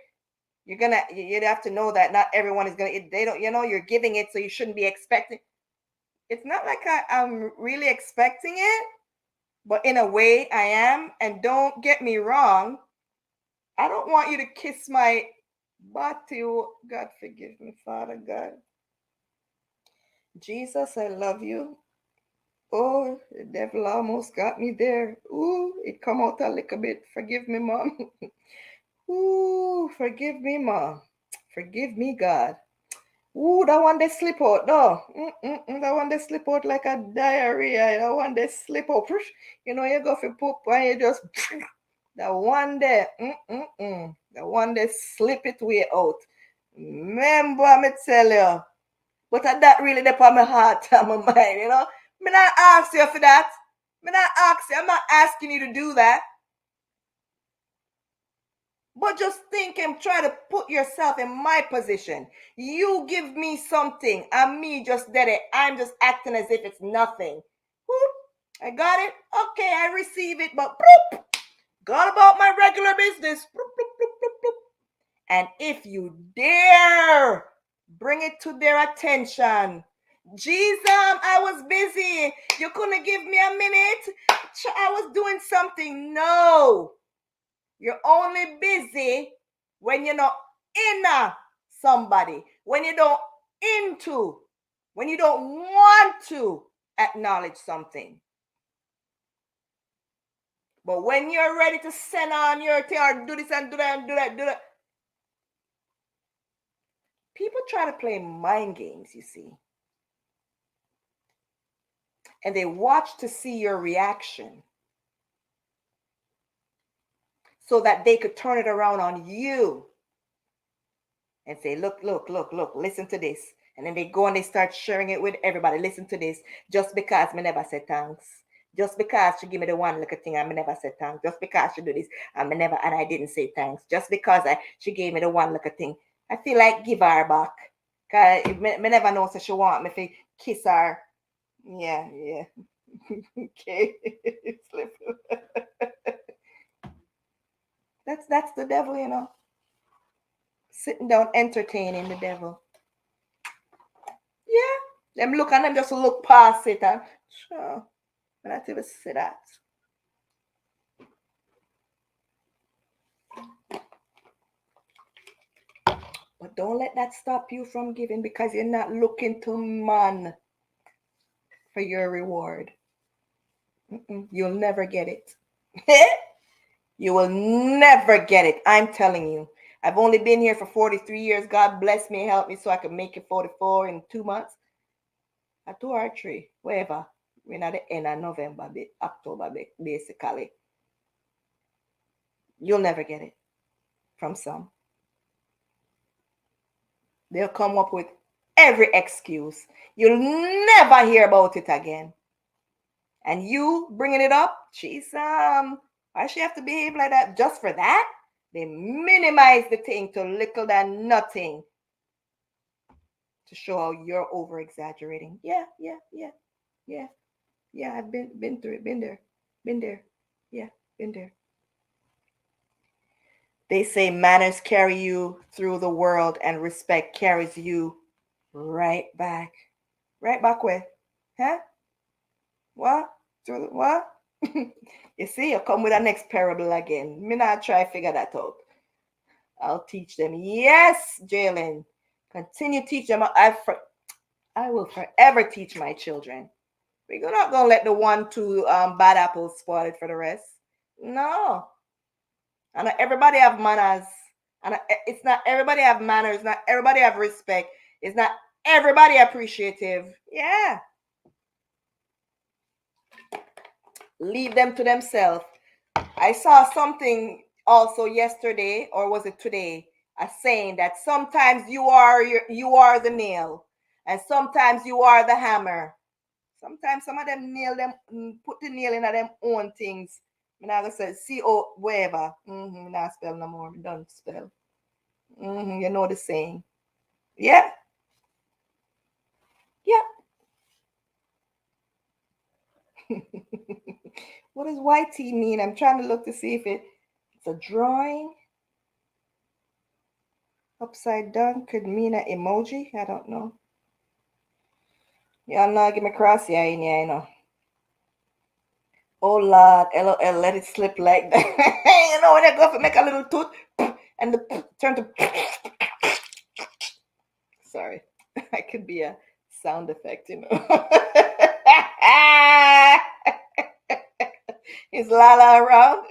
You'd have to know that not everyone is gonna, they don't, you're giving it, so you shouldn't be expecting. It's not like I'm really expecting it, but in a way I am. And don't get me wrong, I don't want you to kiss my body. God forgive me, Father God. Jesus, I love you. Oh, the devil almost got me there. Ooh, it come out a little bit. Forgive me, Mom. Ooh, forgive me, Mom. Forgive me, God. Ooh, that one they slip out, no. That one they slip out like a diarrhea. That one they slip out. You go for poop and you just that one there. The one they slip it way out. Remember, me tell you. But that really dep on my heart and my mind. Me not ask you for that. Me not ask you. I'm not asking you to do that. But just think and try to put yourself in my position. You give me something, and me just did it. I'm just acting as if it's nothing. Whoop, I got it. Okay, I receive it, but bloop, got about my regular business. Bloop, bloop, bloop, bloop, bloop. And if you dare bring it to their attention, Jesus, I was busy. You couldn't give me a minute. I was doing something. No. You're only busy when you're not in somebody, when you don't into, when you don't want to acknowledge something. But when you're ready to send on your thing or do this and do that and do that, people try to play mind games, you see. And they watch to see your reaction so that they could turn it around on you and say, look, listen to this. And then they go and they start sharing it with everybody. Listen to this. Just because me never said thanks. Just because she give me the one little thing and me never said thanks. Just because she do this and I didn't say thanks. Just because she gave me the one little thing. I feel like give her back. Cause me never know so she want me to kiss her. Yeah. Okay. That's the devil. Sitting down entertaining the devil. Yeah. Them look and them just look past it and sure. I not even say that. But don't let that stop you from giving because you're not looking to man for your reward. You'll never get it. You will never get it. I'm telling you. I've only been here for 43 years. God bless me, help me so I can make it 44 in 2 months. 2 or 3, wherever. We're at the end of November, October, basically. You'll never get it from some. They'll come up with every excuse. You'll never hear about it again. And you bringing it up, she's why she have to behave like that just for that? They minimize the thing to little than nothing to show how you're over exaggerating. Yeah. I've been through it, been there. Yeah, been there. They say manners carry you through the world and respect carries you right back. Right back where? Huh? What? Through the what? You see, you come with the next parable again. Me not try to figure that out. I'll teach them. Yes, Jalen. Continue to teach them. I will forever teach my children. We're not gonna let the 1, 2 bad apples spoil it for the rest. No. And everybody have manners. And it's not everybody have manners. Not everybody have respect. It's not everybody appreciative. Yeah. Leave them to themselves. I saw something also yesterday, or was it today? A saying that sometimes you are the nail, and sometimes you are the hammer. Sometimes some of them nail them, put the nail in them own things. I'm not gonna say C-O whatever. Not spell no more. Don't spell. You know the saying. Yeah. Yeah. What does YT mean? I'm trying to look to see if it's a drawing. Upside down could mean an emoji. I don't know. Y'all know, give me cross yeah in here, you know. Oh Lord, LOL, let it slip like that. You know when they go for make a little tooth and the turn to. Sorry, I could be a sound effect, you know. Is Lala around?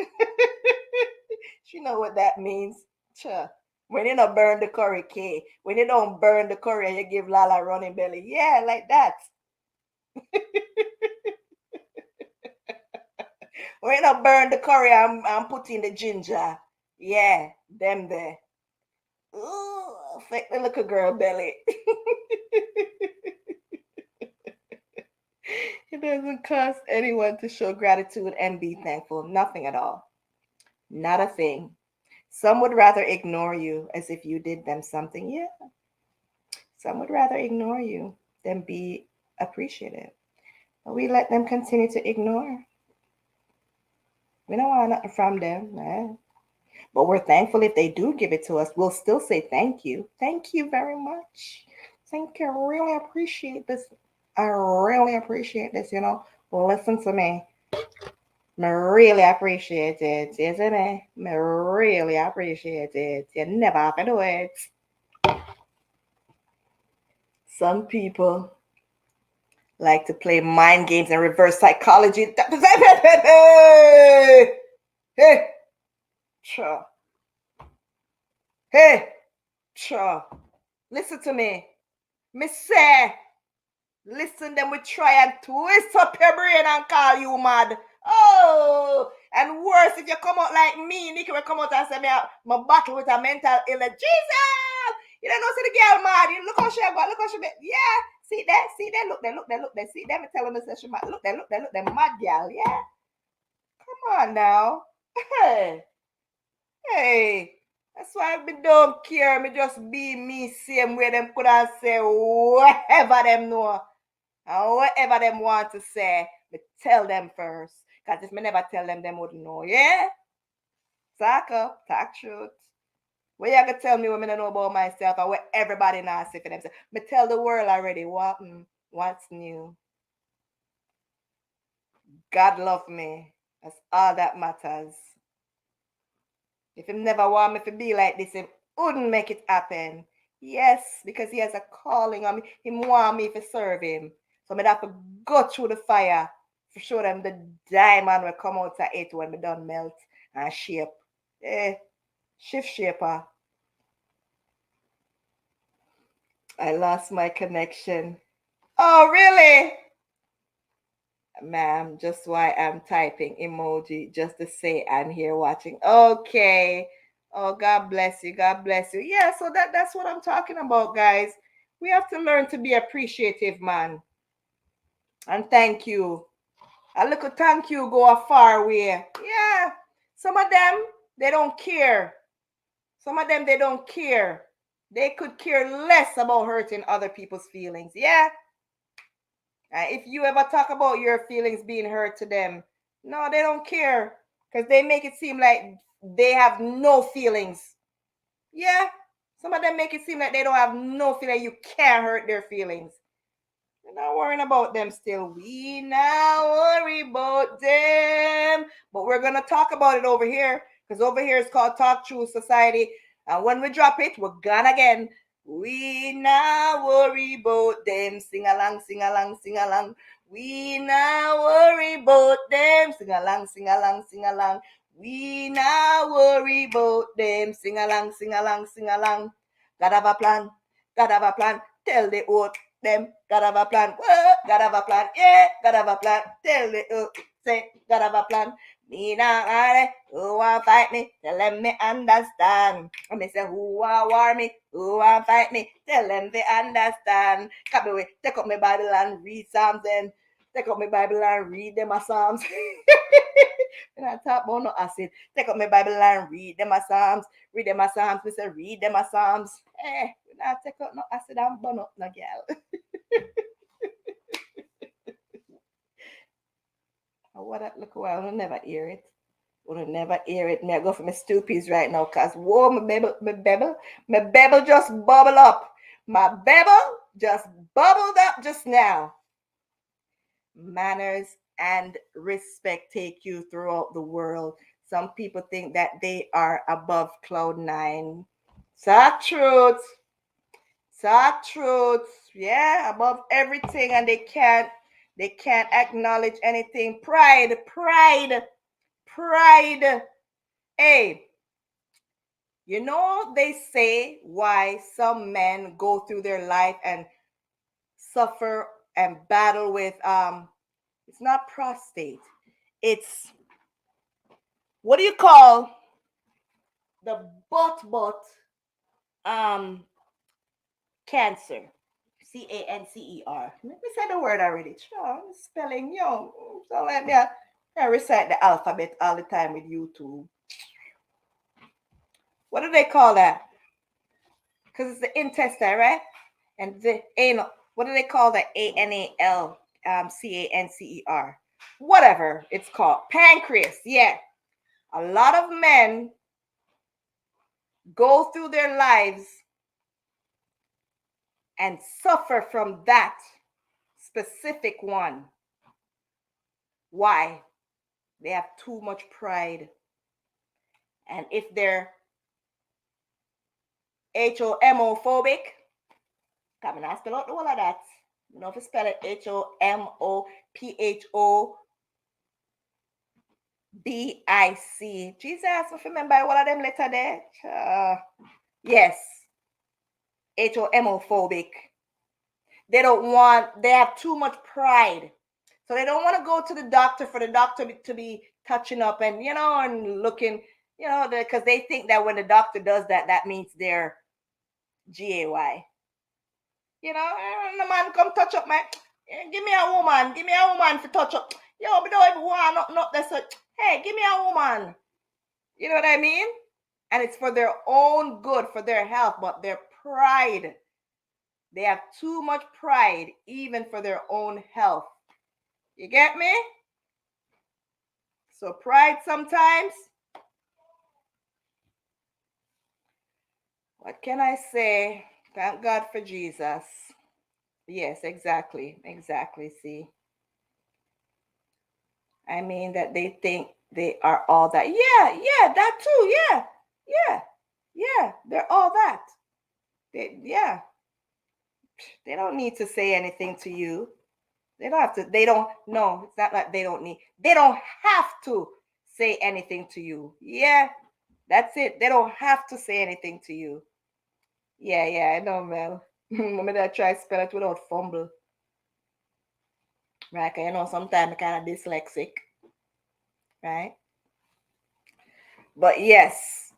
She know what that means. Sure. When you don't burn the curry, K. When you don't burn the curry and you give Lala running belly. Yeah, like that. When you don't burn the curry, I'm putting the ginger. Yeah, them there. Ooh, fake the little girl belly. It doesn't cost anyone to show gratitude and be thankful. Nothing at all. Not a thing. Some would rather ignore you as if you did them something. Yeah, some would rather ignore you than be appreciative. But we let them continue to ignore. We don't want nothing from them. But we're thankful if they do give it to us. We'll still say thank you. Thank you very much. Thank you. I really appreciate this. I really appreciate this, you know. Well, listen to me. I really appreciate it, isn't it? I really appreciate it. You never have to do it. Some people like to play mind games and reverse psychology. Hey, hey, sure. Hey, sure. Listen to me. Me say, listen, them we try and twist up your brain and call you mad. Oh, and worse, if you come out like me, Nikki will come out and say, my battle with a mental illness. Jesus! You don't know, see the girl mad. You look how she got, look how she been. Yeah, see that, look there. See them telling me that she mad. Look there, mad girl. Yeah, come on now. Hey, hey. That's why I don't care. Me just be me same way them could have say whatever them know. And whatever them want to say, me tell them first. Because if me never tell them, them wouldn't know. Yeah? Talk up, talk truth. What you gonna tell me what I don't know about myself and what everybody now say for themselves? Me tell the world already what's new. God love me. That's all that matters. If him never want me to be like this, he wouldn't make it happen. Yes, because he has a calling on me. He want me to serve him. So I have to go through the fire to show them the diamond will come out of it when we done melt and shape. Eh, shift shaper. I lost my connection. Oh, really? Ma'am, just why I'm typing emoji just to say I'm here watching. Okay. Oh, God bless you. God bless you. Yeah, so that's what I'm talking about, guys. We have to learn to be appreciative, man. And thank you. A little thank you go a far way. Yeah. Some of them, they don't care. Some of them, they don't care. They could care less about hurting other people's feelings. Yeah. If you ever talk about your feelings being hurt to them, no, they don't care because they make it seem like they have no feelings. Yeah, some of them make it seem like they don't have no feeling. You can't hurt their feelings. We're not worrying about them still. We not worry about them. But we're going to talk about it over here because over here it's called Talk True Society. And when we drop it, we're gone again. We not worry about them. Sing along, sing along, sing along. We not worry about them. Sing along, sing along, sing along. We not worry about them. Sing along, sing along, sing along. Gotta have a plan. Gotta have a plan. Tell the oath them, gotta have a plan. Gotta have a plan. Yeah, gotta have a plan. Tell the say, gotta have a plan. Me now, who want fight me? Tell them me understand. And me say, who want war me? Who want fight me? Tell them they understand. Come away, take up my Bible and read Psalms then. Take up my Bible and read them a Psalms. And I talk about no acid. Take up my Bible and read them a Psalms. Read them a Psalms. We say read them a Psalms. Eh, I take up no acid and burn up no girl. Oh, what that look well, I'll never hear it. Will never hear it. Me I go for my stoopies right now, cause whoa, my bebble just bubble up. My bebble just bubbled up just now. Manners and respect take you throughout the world. Some people think that they are above cloud nine. Sad truth. Sad truth. Yeah, above everything, and they can't acknowledge anything. Pride. Hey, they say why some men go through their life and suffer and battle with it's not prostate. It's what do you call the butt um cancer. Cancer. Let me say the word already. Sure, spelling so let me I recite the alphabet all the time with YouTube. What do they call that? Because it's the intestine, right? And the anal. What do they call the anal cancer? Whatever it's called, pancreas. Yeah, a lot of men go through their lives and suffer from that specific one. Why? They have too much pride. And if they're homophobic, come and I spell out all of that. You know if you spell it HOMOPHOBIC. Jesus, if you remember all of them letter there. Yes. Homophobic. They have too much pride. So they don't want to go to the doctor for the doctor to be touching up and, and looking, because they think that when the doctor does that, that means they're GAY. And the man come touch up, man. Give me a woman to touch up. But don't even want not that's a, hey, give me a woman. You know what I mean? And it's for their own good, for their health, but their pride. They have too much pride, even for their own health. You get me? So pride sometimes. What can I say? Thank God for Jesus. Yes, exactly. See, I mean that they think they are all that. Yeah, that too. Yeah. They're all that. They don't need to say anything to you. They don't have to. They don't. No, it's not like they don't need. They don't have to say anything to you. Yeah, that's it. They don't have to say anything to you. Yeah, I know, Mel. Maybe I try to spell it without fumble. Right, cause sometimes I'm kind of dyslexic. Right? But yes.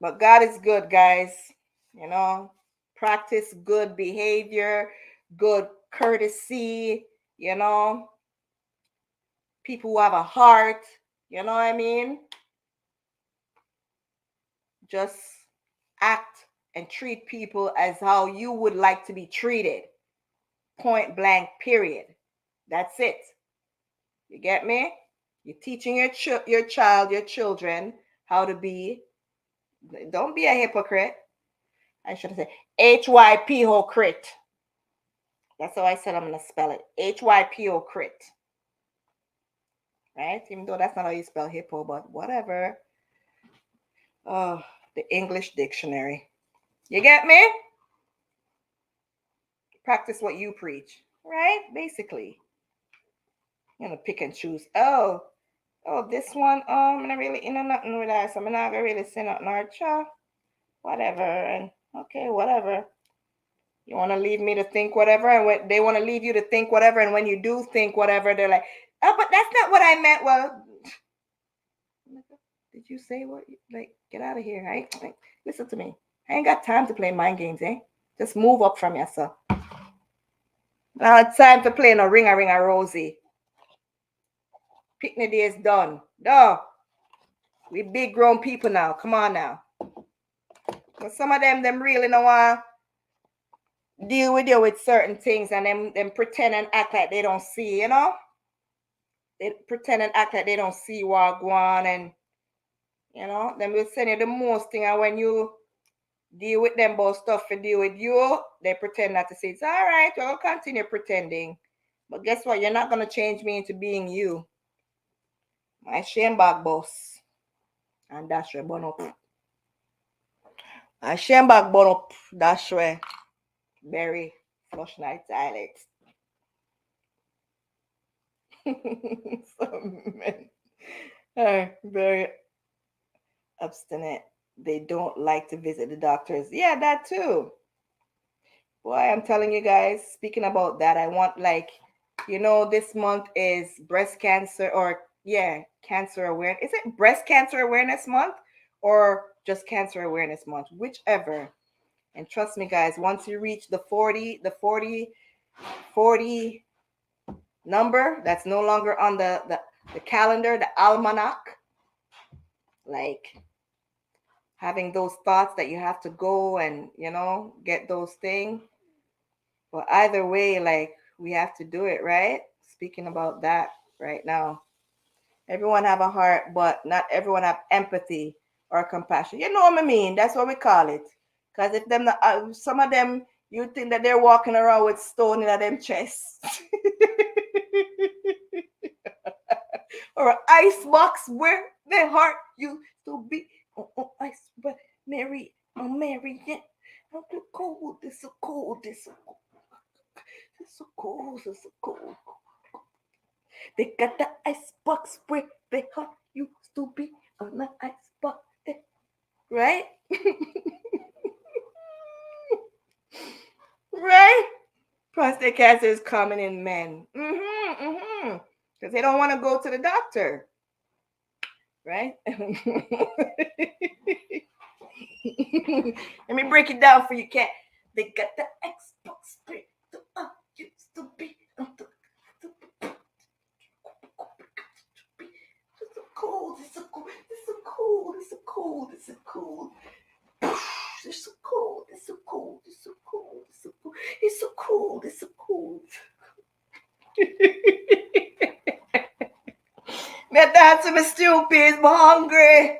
But God is good, guys. Practice good behavior, good courtesy, people who have a heart, you know what I mean? Just act and treat people as how you would like to be treated. Point blank, period. That's it. You get me? You're teaching your child, your children how to be. Don't be a hypocrite. I should say HYPO crit. That's how I said I'm gonna spell it. HYPO crit. Right? Even though that's not how you spell hippo, but whatever. Oh, the English dictionary. You get me? Practice what you preach, right? Basically. Pick and choose. Oh, this one, I'm not really nothing with that. So I'm not gonna really say nothing or whatever. And okay, whatever. You want to leave me to think whatever, and when they want to leave you to think whatever, and when you do think whatever, they're like, oh, but that's not what I meant. Well, did you say what? Like, get out of here. Listen to me. I ain't got time to play mind games, eh? Just move up from yourself. Now it's time to play no ring a rosy. Picnic day is done. No. We big grown people now. Come on now. But some of them really don't want to deal with certain things, and them pretend and act like they don't see, they pretend and act like they don't see what go on, and them will send you the most thing, and when you deal with them about stuff to deal with you, they pretend not to see. It's all right, we'll continue pretending. But guess what? You're not gonna change me into being you. My shame bag boss. And that's where burn up. My shame bag burn up. That's where berry flush night dialect. Some men are very obstinate. They don't like to visit the doctors. Yeah, that too. Boy, I'm telling you guys, speaking about that, I want this month is breast cancer, or yeah, cancer awareness. Is it breast cancer awareness month or just cancer awareness month? Whichever. And trust me guys, once you reach the 40 number, that's no longer on the calendar, the almanac, like having those thoughts that you have to go and get those things. But either way, like, we have to do it, right? Speaking about that right now, everyone have a heart, but not everyone have empathy or compassion. You know what I mean? That's what we call it. Because if them, some of them, you think that they're walking around with stone in them chests, or an ice box where their heart used to be. Oh, ice, but Mary, Mary, yeah. Oh, the cold, it's so cold, it's so cold. It's so cold, it's so cold. They got the ice box where their heart used to be on the ice box, right? Right? Prostate cancer is common in men. Because they don't want to go to the doctor, right? Let me break it down for you, cat. They got the Xbox where the heart used to be on the cold, it's so cold, it's so cold, it's so cold, it's so cold. It's so cold, it's so cold, it's so cold, it's so cold, it's so cold, it's so cold. Me dance me stupid, I'm hungry.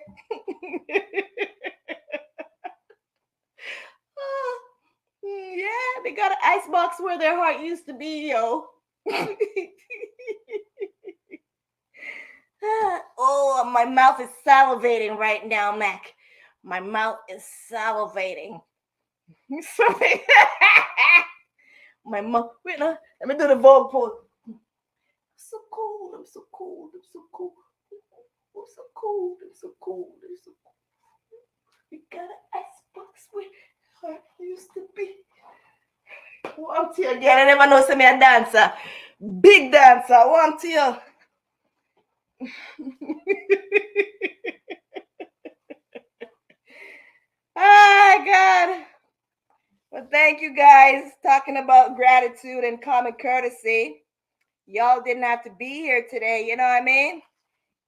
Yeah, they got an ice box where their heart used to be, yo. Oh, my mouth is salivating right now, Mac. My mouth is salivating. My mouth. Wait, let me do the Vogue pose. I'm so cold. I'm so cold. I'm so cold. I'm so cold. I'm so cold. I'm so cold. We got an icebox where heart used to be. One to you again. I never know some a dancer. Big dancer. One to you. Oh, God. Well, thank you guys. Talking about gratitude and common courtesy. Y'all didn't have to be here today, you know what I mean?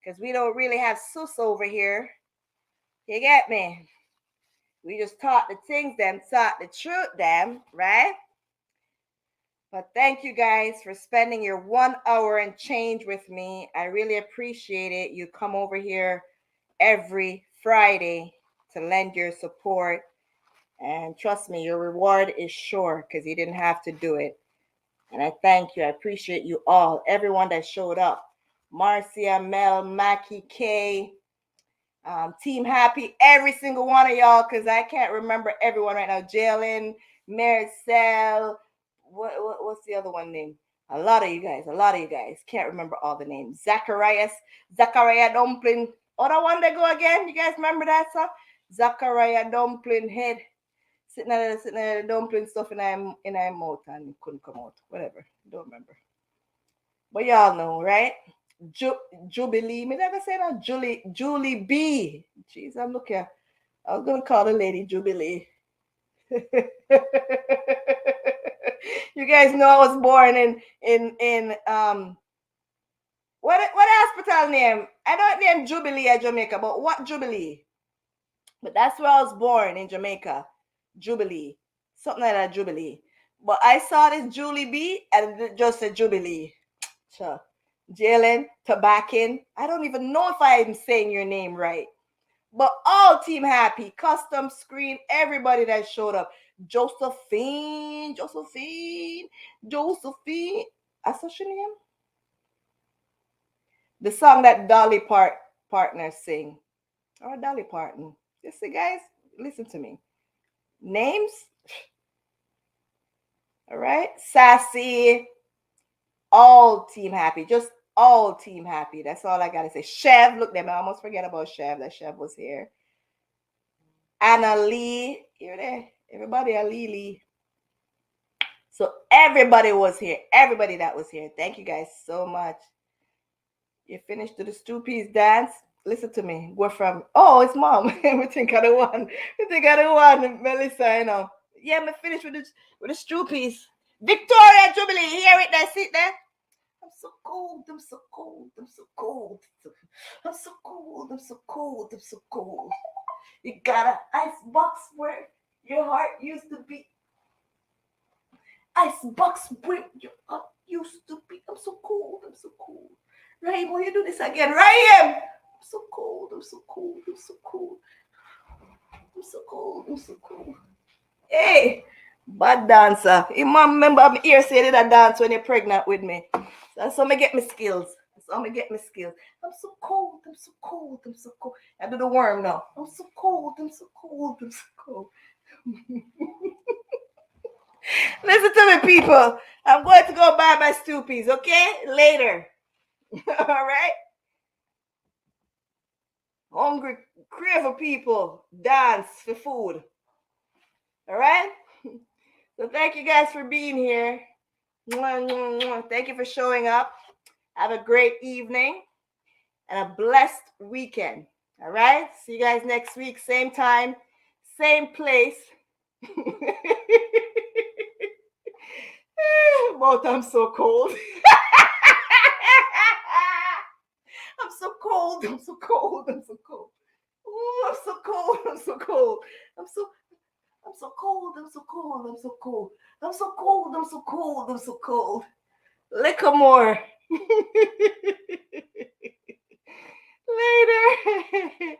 Because we don't really have sus over here. You get me? We just taught the things them, taught the truth them, right? But thank you guys for spending your 1 hour and change with me. I really appreciate it. You come over here every Friday to lend your support. And trust me, your reward is sure because you didn't have to do it. And I thank you. I appreciate you all, everyone that showed up. Marcia, Mel, Mackie, Kay, Team Happy, every single one of y'all, because I can't remember everyone right now. Jalen, Maricel, what's the other one name? A lot of you guys. Can't remember all the names. Zachariah Dumpling. Other one they go again. You guys remember that song? Zachariah Dumpling Head. Sitting there, dumpling stuff in my mouth and it couldn't come out. Whatever. Don't remember. But y'all know, right? Jubilee. Me never say that. Julie B. Jeez, I'm looking. I was gonna call the lady Jubilee. You guys know I was born in what hospital name? I don't name Jubilee at Jamaica, but what Jubilee? But that's where I was born in Jamaica. Jubilee. Something like that, Jubilee. But I saw this Julie B and it just said Jubilee. So Jalen, Tabakin. I don't even know if I'm saying your name right. But all team happy, custom screen, everybody that showed up. Josephine. That's what your name? The song that partners sing. Or Dolly Parton. You see, guys, listen to me. Names, all right? Sassy, all team happy. Just all team happy. That's all I gotta say. Chev, look them. I almost forget about Chev. That Chev was here. Anna Lee, you're there. Everybody, Ali Lee. So everybody was here. Everybody that was here. Thank you guys so much. You finished the stew-piece dance. Listen to me. We're from. Oh, it's mom. We think I the one. We think I the one, Melissa. You know. Yeah, I'm finished with the stew-piece. Victoria Jubilee, hear it there, sit there. I'm so cold. I'm so cold. I'm so cold. I'm so cold. I'm so cold. I'm so cold. You got an ice box where your heart used to be. Ice box where your heart used to be. I'm so cold. I'm so cold. Raheem, will you do this again? Raheem! I'm so cold. I'm so cold. I'm so cold. I'm so cold. I'm so cold. Hey, bad dancer. Your mom remember I'm here saying that dance when you're pregnant with me. That's how I get my skills. That's how I get my skills. I'm so cold. I'm so cold. I'm so cold. I do the worm now. I'm so cold. I'm so cold. I'm so cold. Listen to me, people. I'm going to go buy my stoopies, okay? Later. All right? Hungry, crave people, dance for food. All right? So thank you guys for being here. Thank you for showing up. Have a great evening and a blessed weekend. All right? See you guys next week. Same time, same place. But I'm so cold. I'm so cold. I'm so cold. I'm so cold. Ooh, I'm so cold. I'm so cold. I'm so cold. I'm so cold. I'm so cold. I'm so cold. I'm so cold. I'm so cold. Lick more. Later.